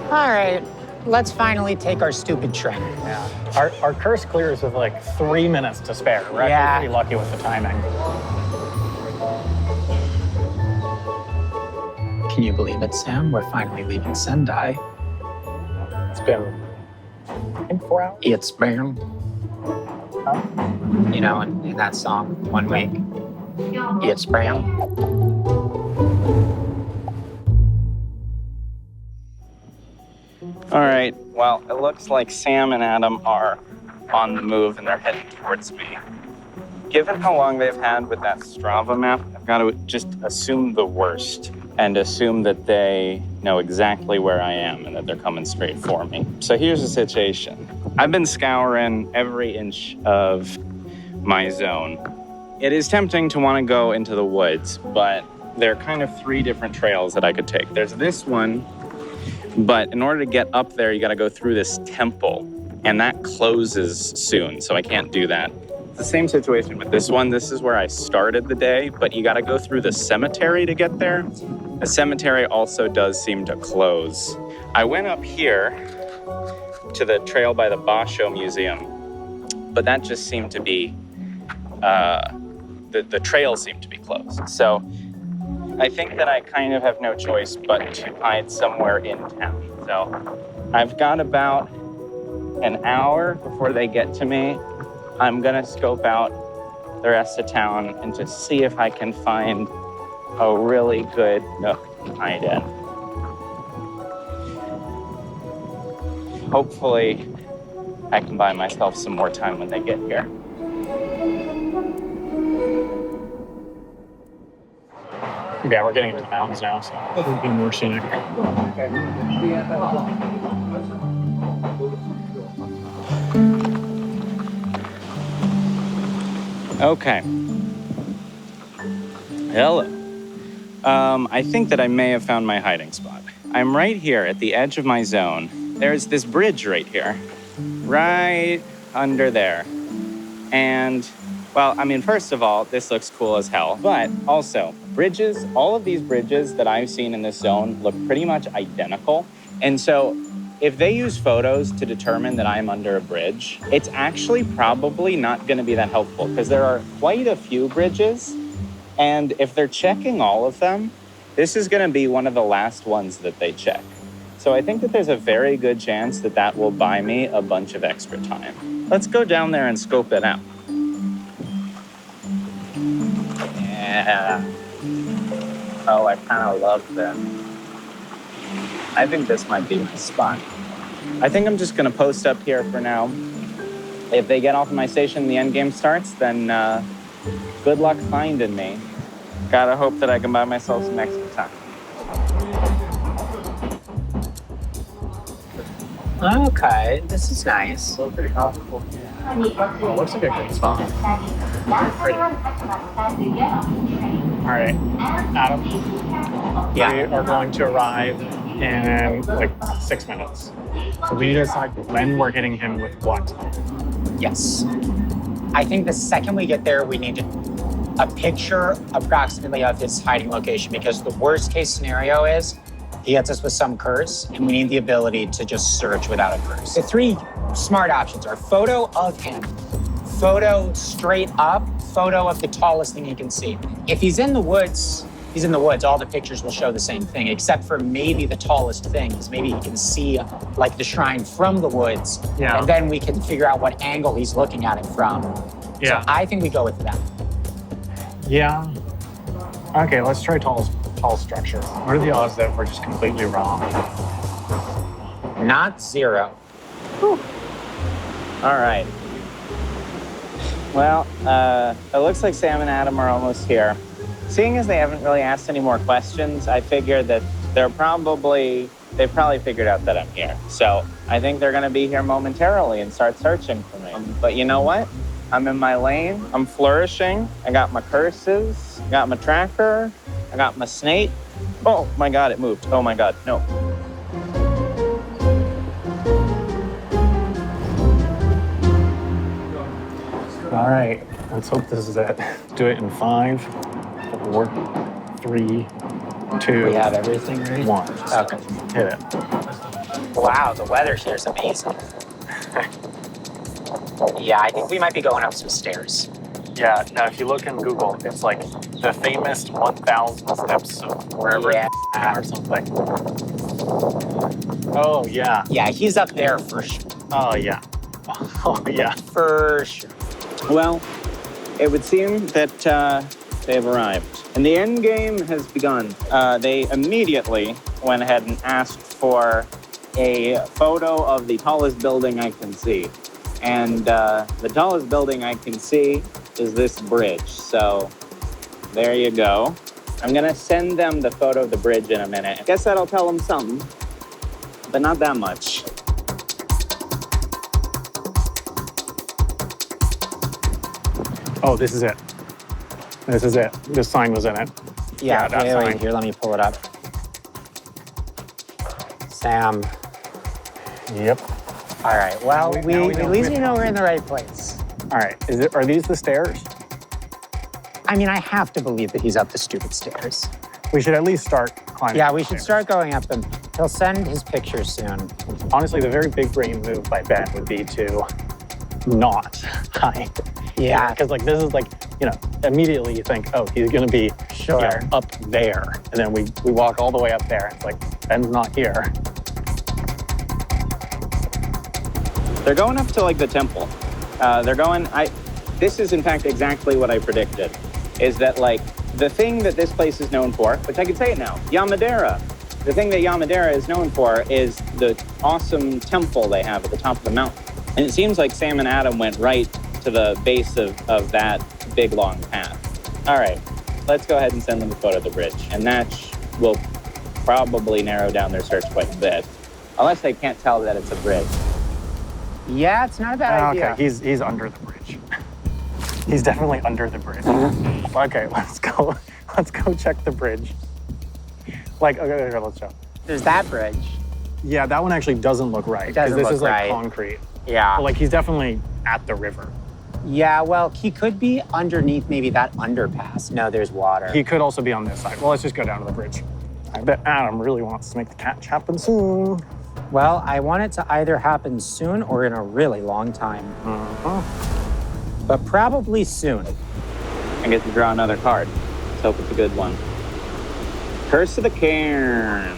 All right, let's finally take our stupid train. Yeah. Our curse clears with like 3 minutes to spare. We're actually pretty lucky with the timing. Can you believe it, Sam? We're finally leaving Sendai. It's been, I think, 4 hours. It's been, you know, in that song, 1 week. It's been. All right, well, it looks like Sam and Adam are on the move and they're heading towards me. Given how long they've had with that Strava map, I've got to just assume the worst and assume that they know exactly where I am and that they're coming straight for me. So here's the situation. I've been scouring every inch of my zone. It is tempting to want to go into the woods, but there are kind of 3 different trails that I could take. There's this one, but in order to get up there, you got to go through this temple, and that closes soon, so I can't do that. It's the same situation with this one. This is where I started the day, but you got to go through the cemetery to get there. The cemetery also does seem to close. I went up here to the trail by the Basho Museum, but that just seemed to be, the trail seemed to be closed. So I think that I kind of have no choice but to hide somewhere in town. So I've got about an hour before they get to me. I'm gonna scope out the rest of town and just see if I can find a really good nook to hide in. Hopefully, I can buy myself some more time when they get here. Yeah, we're getting into the mountains now, so it'll be more scenic. Okay. Hello. I think that I may have found my hiding spot. I'm right here at the edge of my zone. There's this bridge right here, right under there. And, well, I mean, first of all, this looks cool as hell, but also, bridges, all of these bridges that I've seen in this zone look pretty much identical. And so if they use photos to determine that I'm under a bridge, it's actually probably not going to be that helpful because there are quite a few bridges. And if they're checking all of them, this is going to be one of the last ones that they check. So I think that there's a very good chance that that will buy me a bunch of extra time. Let's go down there and scope it out. Yeah. Oh, I kind of love that. I think this might be my spot. I think I'm just going to post up here for now. If they get off my station and the end game starts, then good luck finding me. Gotta hope that I can buy myself some extra time. Okay, this is nice. Oh, looks like a great spot. Pretty. All right, Adam. Yeah. We are going to arrive in like 6 minutes. So we need to decide when we're hitting him with what. Yes. I think the second we get there, we need a picture approximately of his hiding location, because the worst case scenario is he hits us with some curse and we need the ability to just search without a curse. The 3 smart options are photo of him, photo straight up, photo of the tallest thing he can see. If he's in the woods, he's in the woods. All the pictures will show the same thing, except for maybe the tallest things. Maybe he can see like the shrine from the woods, and then we can figure out what angle he's looking at it from. Yeah. So I think we go with that. Yeah. Okay, let's try tall structure. What are the odds that we're just completely wrong? Not 0. Whew. All right. Well, it looks like Sam and Adam are almost here. Seeing as they haven't really asked any more questions, I figure that they're probably they've probably figured out that I'm here. So I think they're gonna be here momentarily and start searching for me. But you know what? I'm in my lane, I'm flourishing. I got my curses, I got my tracker, I got my snake. Oh my God, it moved. Oh my God, no. All right, let's hope this is it. Do it in 5, 4, 3, 2. We have everything ready? 1. Okay. Hit it. Wow, the weather here is amazing. Yeah, I think we might be going up some stairs. Yeah, now if you look in Google, it's like the famous 1,000 steps of wherever Yeah. or something. Oh, yeah. Yeah, he's up there for sure. Oh, yeah. Oh, yeah. For sure. Well, it would seem that they've arrived. And the end game has begun. They immediately went ahead and asked for a photo of the tallest building I can see. And the tallest building I can see is this bridge. So there you go. I'm gonna send them the photo of the bridge in a minute. I guess that'll tell them something, but not that much. Oh, this is it. This is it. This sign was in it. Yeah, that wait, sign. here, let me pull it up. Sam. Yep. All right, well, Now we know at least which we know one. we're in the right place. All right. Are these the stairs? I mean, I have to believe that he's up the stupid stairs. We should at least start climbing. Yeah, up we the should stairs. start going up them. He'll send his pictures soon. Honestly, the very big brain move by Ben would be to not hide. Yeah. Because like this is like, immediately you think, oh, he's gonna be Sure. up there. And then we walk all the way up there. And it's like, Ben's not here. They're going up to like the temple. This is in fact exactly what I predicted, is that like the thing that this place is known for, which I can say it now, Yamadera. The thing that Yamadera is known for is the awesome temple they have at the top of the mountain. And it seems like Sam and Adam went right to the base of that big long path. All right, let's go ahead and send them a photo of the bridge. And that will probably narrow down their search quite a bit, unless they can't tell that it's a bridge. Yeah, it's not a bad idea. Okay, he's under the bridge. He's definitely under the bridge. Okay, let's go. Let's go check the bridge. Like, okay, let's show. There's that bridge. Yeah, that one actually doesn't look right. It doesn't this look is like right. concrete. Yeah. But like he's definitely at the river. Yeah, well, he could be underneath maybe that underpass. No, there's water. He could also be on this side. Well, let's just go down to the bridge. I bet Adam really wants to make the catch happen soon. Well, I want it to either happen soon or in a really long time. But probably soon. I get to draw another card. Let's hope it's a good one. Curse of the Cairn.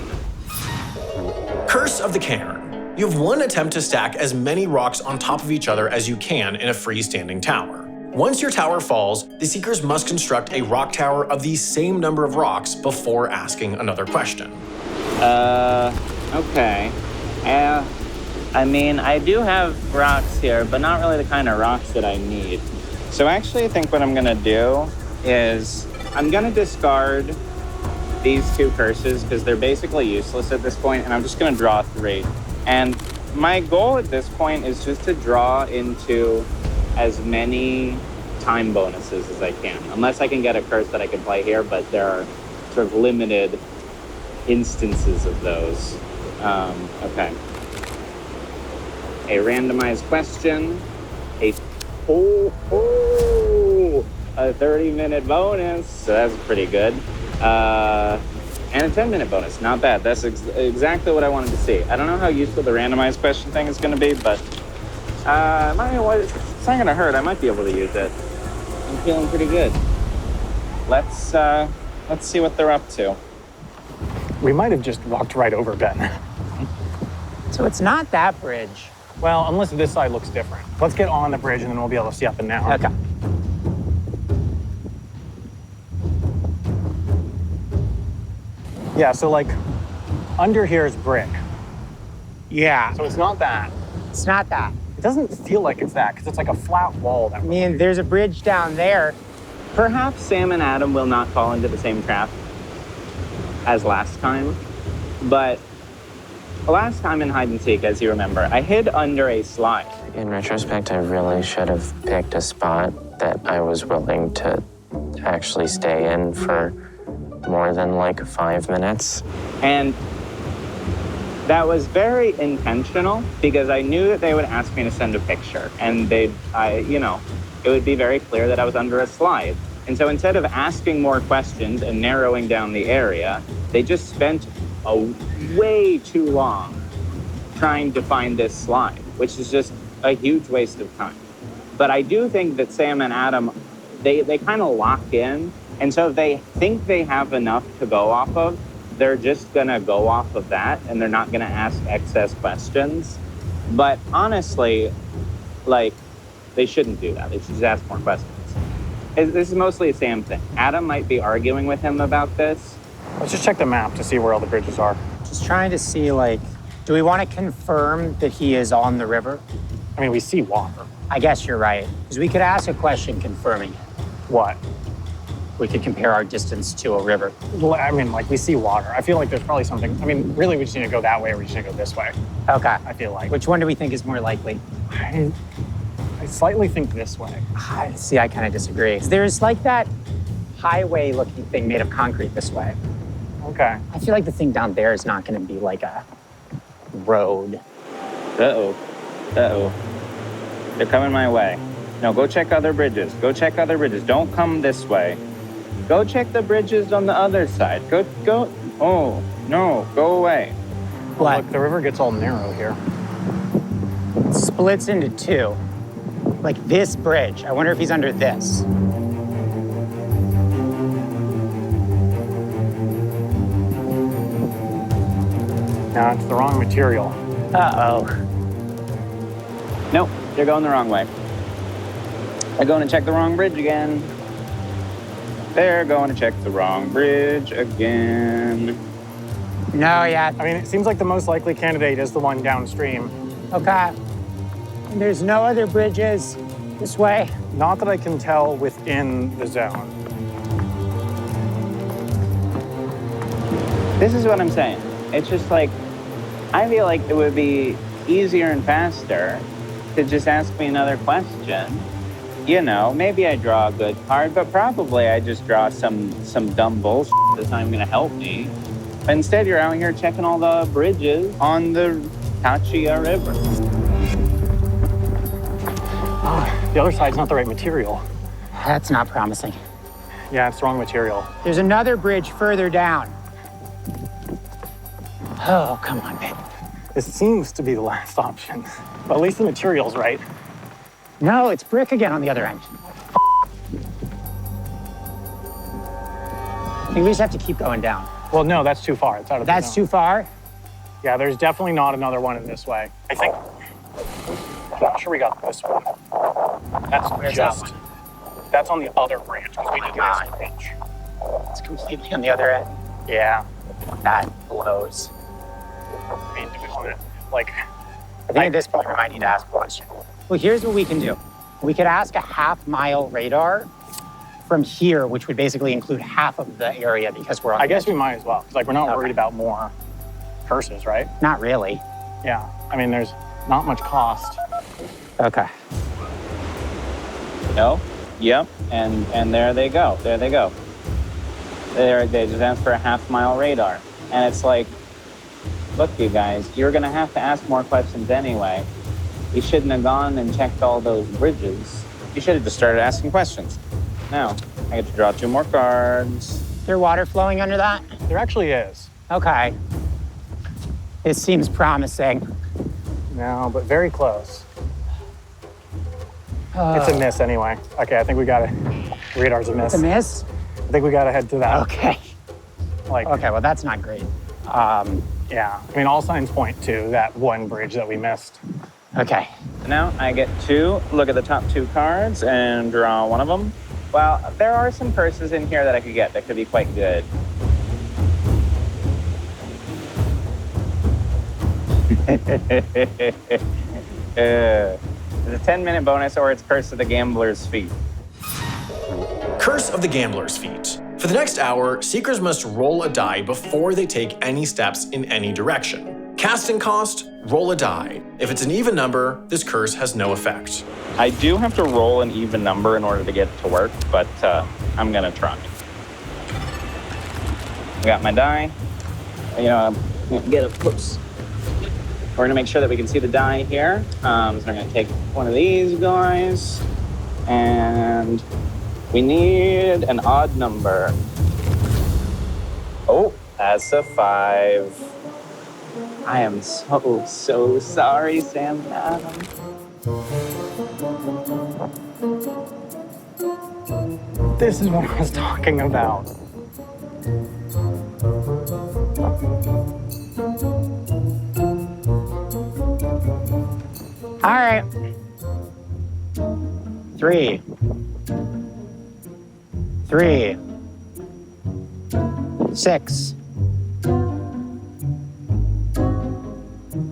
Curse of the Cairn. You have one attempt to stack as many rocks on top of each other as you can in a freestanding tower. Once your tower falls, the seekers must construct a rock tower of the same number of rocks before asking another question. Okay. I mean, I do have rocks here, but not really the kind of rocks that I need. So actually, I think what I'm gonna do is I'm gonna discard these two curses because they're basically useless at this point, and I'm just gonna draw 3. And my goal at this point is just to draw into as many time bonuses as I can, unless I can get a curse that I can play here, but there are sort of limited instances of those. Okay. A randomized question, a 30-minute bonus, so that's pretty good. And a 10-minute bonus, not bad. That's exactly what I wanted to see. I don't know how useful the randomized question thing is going to be, but it's not going to hurt. I might be able to use it. I'm feeling pretty good. Let's see what they're up to. We might have just walked right over Ben. So it's not that bridge. Well, unless this side looks different. Let's get on the bridge and then we'll be able to see up and down. Okay. Yeah, so like under here is brick. Yeah. So it's not that. It's not that. It doesn't feel like it's that because it's like a flat wall. I mean, there's a bridge down there. Perhaps Sam and Adam will not fall into the same trap as last time, but Last time in hide and seek, as you remember, I hid under a slide. In retrospect, I really should have picked a spot that I was willing to actually stay in for more than like 5 minutes. And that was very intentional because I knew that they would ask me to send a picture, and it would be very clear that I was under a slide. And so instead of asking more questions and narrowing down the area, they just spent way too long trying to find this slide, which is just a huge waste of time. But I do think that Sam and Adam, they kind of lock in. And so if they think they have enough to go off of, they're just gonna go off of that and they're not gonna ask excess questions. But honestly, like, they shouldn't do that. They should just ask more questions. This is mostly a Sam thing. Adam might be arguing with him about this. Let's just check the map to see where all the bridges are. Just trying to see, like, do we want to confirm that he is on the river? I mean, we see water. I guess you're right, because we could ask a question confirming it. What? We could compare our distance to a river. Well, I mean, like, we see water. I feel like there's probably something. I mean, really, we just need to go that way or we just need to go this way. Okay. I feel like. Which one do we think is more likely? I slightly think this way. See, I kind of disagree. There's like that highway-looking thing made of concrete this way. Okay. I feel like the thing down there is not going to be like a road. Uh-oh. Uh-oh. They're coming my way. No, go check other bridges. Go check other bridges. Don't come this way. Go check the bridges on the other side. Go. Oh, no, go away. What? Look, the river gets all narrow here. It splits into two. Like this bridge. I wonder if he's under this. No, it's the wrong material. Uh-oh. Nope, they're going the wrong way. They're going to check the wrong bridge again. They're going to check the wrong bridge again. No, yeah. I mean, it seems like the most likely candidate is the one downstream. Okay. And there's no other bridges this way? Not that I can tell within the zone. This is what I'm saying. It's just like, I feel like it would be easier and faster to just ask me another question. You know, maybe I draw a good card, but probably I just draw some dumb bullshit that's not even gonna help me. But instead, you're out here checking all the bridges on the Tachia River. Oh, the other side's not the right material. That's not promising. Yeah, it's the wrong material. There's another bridge further down. Oh, come on, babe. This seems to be the last option. But at least the material's right. No, it's brick again on the other end. I think we just have to keep going down. Well, no, that's too far. It's out of the That's zone. too far? Yeah, there's definitely not another one in this way. I'm not sure we got this one. Where's That's that that's on the other branch, because we did this branch. It's completely on the other end. Yeah. That blows. I mean, do we want to, like... I think at this point we might need to ask a question. Well, here's what we can do. We could ask a half-mile radar from here, which would basically include half of the area because we're on I guess we might as well, because, like, we're not Okay. worried about more curses, right? Not really. Yeah. I mean, there's not much cost. Okay. No? Yep. And there they go. There they go. They just asked for a half-mile radar. And it's like, look, you guys, you're going to have to ask more questions anyway. You shouldn't have gone and checked all those bridges. You should have just started asking questions. Now, I get to draw 2 more cards. Is there water flowing under that? There actually is. Okay. This seems promising. No, but very close. It's a miss anyway. Okay, I think we got it. Radar's a miss. It's a miss? I think we got to head to that. Okay. Like, Okay, well, that's not great. yeah. I mean, all signs point to that one bridge that we missed. Okay. Now I get to look at the top 2 cards and draw one of them. Well, there are some curses in here that I could get that could be quite good. It's a 10-minute bonus or it's Curse of the Gambler's Feet. Curse of the Gambler's Feet. For the next hour, seekers must roll a die before they take any steps in any direction. Casting cost, roll a die. If it's an even number, this curse has no effect. I do have to roll an even number in order to get it to work, but I'm gonna try. I got my die. I'm gonna get a close. We're gonna make sure that we can see the die here. So I'm gonna take one of these guys, and we need an odd number. Oh, that's a 5. I am so sorry, Sam and Adam. This is what I was talking about. All right. 3. 6.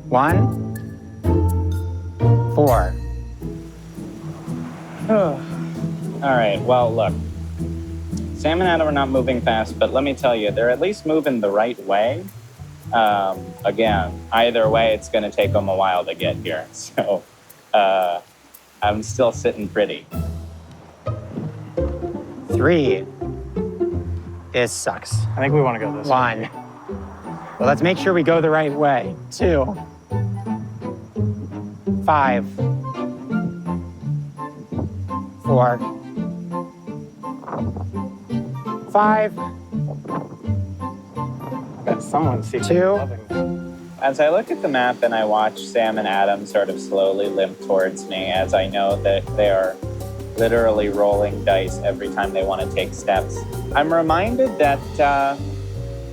1. 4. All right, well, look. Sam and Adam are not moving fast, but let me tell you, they're at least moving the right way. Again, either way, it's going to take them a while to get here. So I'm still sitting pretty. 3. This sucks. I think we want to go this way. 1. Well, let's make sure we go the right way. 2. 5. 4. 5. I bet someone's secretly 2. loving me. As I look at the map and I watch Sam and Adam sort of slowly limp towards me, as I know that they are literally rolling dice every time they want to take steps, I'm reminded that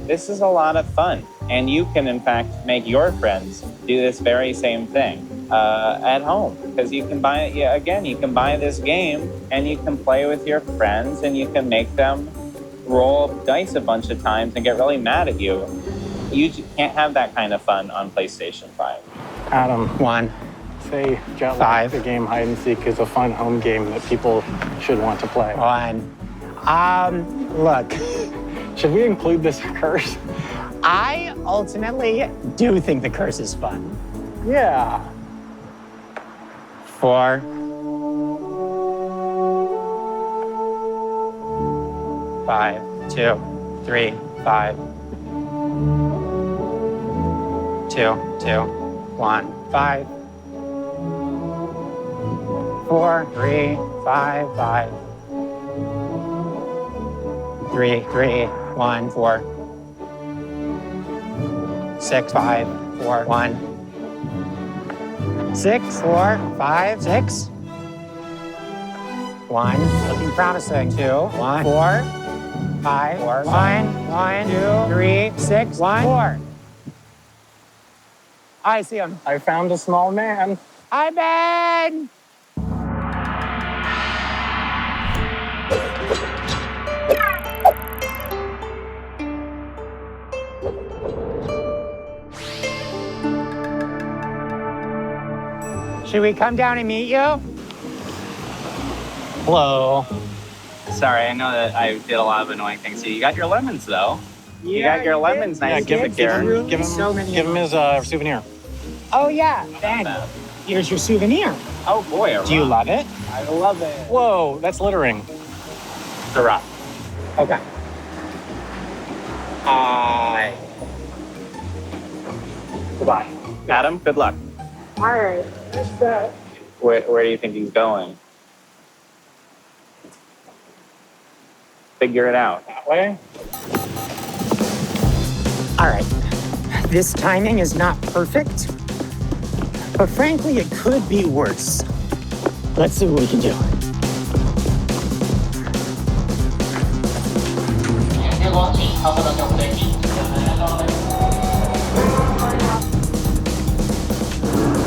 this is a lot of fun. And you can, in fact, make your friends do this very same thing at home. Because you can buy this game and you can play with your friends and you can make them roll dice a bunch of times and get really mad at you. You can't have that kind of fun on PlayStation 5. Adam, 1. say Jet 5. the game hide and seek is a fun home game that people should want to play. 1. Look, Should we include this curse? I ultimately do think the curse is fun. Yeah. 4. 5. 2. 3. 5. 2. 2. 1. 5. 4. 3. 5. 5. 3. 3. 1. 4. 6. 5. 4. 1. 6. 4. 5. 6. 1. Looking promising. 2. 1. 4. 5. 4. 1. 1. 2. 3. 6. 1. 4. I see him. I found a small man. Hi, Ben! Should we come down and meet you? Hello. Sorry, I know that I did a lot of annoying things to you. You got your lemons, though. You got your lemons. Nice. Give him his souvenir. Oh, yeah, Ben. Here's your souvenir. Oh, boy. Do you love it? I love it. Whoa, that's littering. It's a rock. Okay. Goodbye. Adam, good luck. All right. Where do you think he's going? Figure it out. That way? All right. This timing is not perfect, but frankly, it could be worse. Let's see what we can do.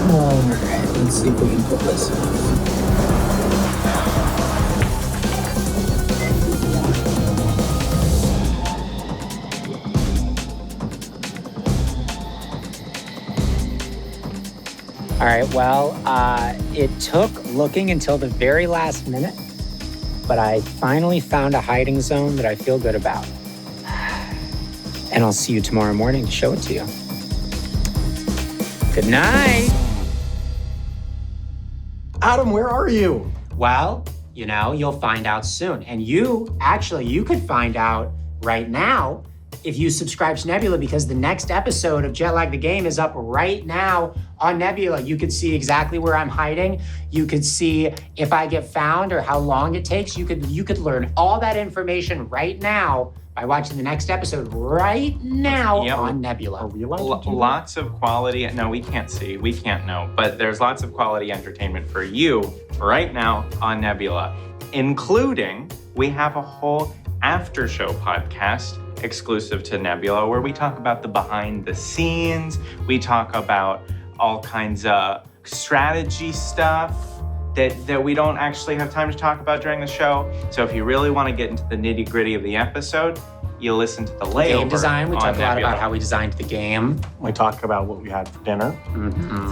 All right, let's see if we can pull this off. All right, well, it took looking until the very last minute, but I finally found a hiding zone that I feel good about. And I'll see you tomorrow morning to show it to you. Good night. Adam, where are you? Well, you'll find out soon. And you could find out right now if you subscribe to Nebula, because the next episode of Jet Lag the Game is up right now on Nebula. You could see exactly where I'm hiding. You could see if I get found or how long it takes. You could learn all that information right now by watching the next episode right now on Nebula. Are we allowed to do that? Lots of quality. No, we can't see. We can't know. But there's lots of quality entertainment for you right now on Nebula, including we have a whole after show podcast exclusive to Nebula where we talk about the behind the scenes. We talk about all kinds of strategy stuff that we don't actually have time to talk about during the show. So if you really want to get into the nitty gritty of the episode, you listen to the layover. Game design, we on talk a lot Nebula. about how we designed the game. We talk about what we had for dinner.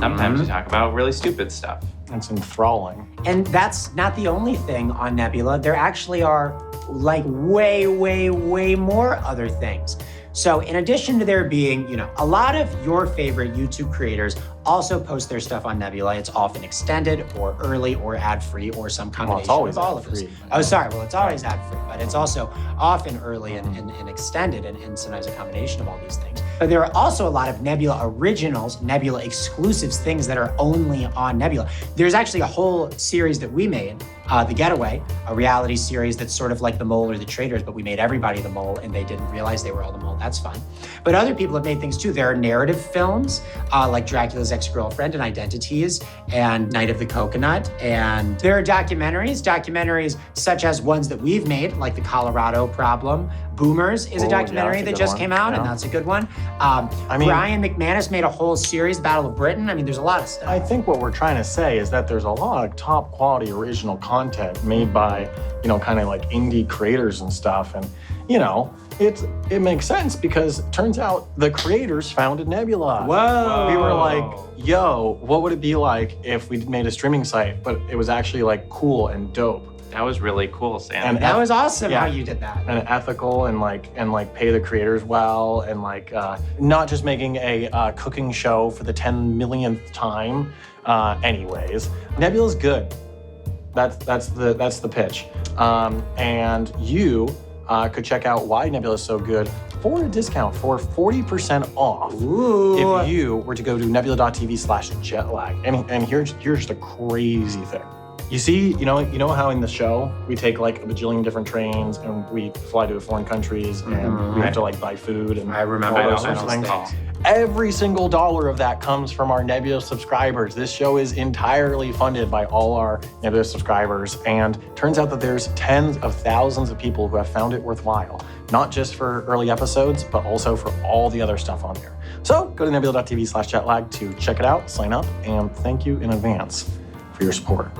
Sometimes we talk about really stupid stuff. It's enthralling. And that's not the only thing on Nebula. There actually are like way, way, way more other things. So in addition to there being, a lot of your favorite YouTube creators also post their stuff on Nebula. It's often extended or early or ad-free or some combination always of all of this. ad-free. Oh, sorry. Well, it's always ad-free, but it's also often early and extended and sometimes a combination of all these things. But there are also a lot of Nebula originals, Nebula exclusives, things that are only on Nebula. There's actually a whole series that we made, The Getaway, a reality series that's sort of like The Mole or The Traitors, but we made everybody the mole and they didn't realize they were all the mole. That's fun. But other people have made things too. There are narrative films like Dracula's Ex-Girlfriend and Identities and Night of the Coconut. And there are documentaries such as ones that we've made, like The Colorado Problem. Boomers is a documentary that's a that good just one. came out, and Yeah. that's a good one. mean- Brian McManus made a whole series, Battle of Britain. I mean, there's a lot of stuff. I think what we're trying to say is that there's a lot of top quality original content made by, kind of like indie creators and stuff. And, it makes sense because it turns out the creators founded Nebula. Whoa. We were like, yo, what would it be like if we made a streaming site, but it was actually like cool and dope That was really cool, Sam. And That was awesome Yeah. how you did that. and ethical and pay the creators well and not just making a cooking show for the 10 millionth time. Anyways, Nebula's good. That's the pitch. And you could check out why Nebula is so good for a discount for 40% off. Ooh. If you were to go to nebula.tv/jetlag. And here's the crazy thing. You see, you know how in the show we take like a bajillion different trains and we fly to foreign countries and we have to like buy food and I remember all those those sorts of things. things. Every single dollar of that comes from our Nebula subscribers. This show is entirely funded by all our Nebula subscribers. And turns out that there's tens of thousands of people who have found it worthwhile, not just for early episodes, but also for all the other stuff on there. So go to nebula.tv/jetlag to check it out, sign up, and thank you in advance for your support.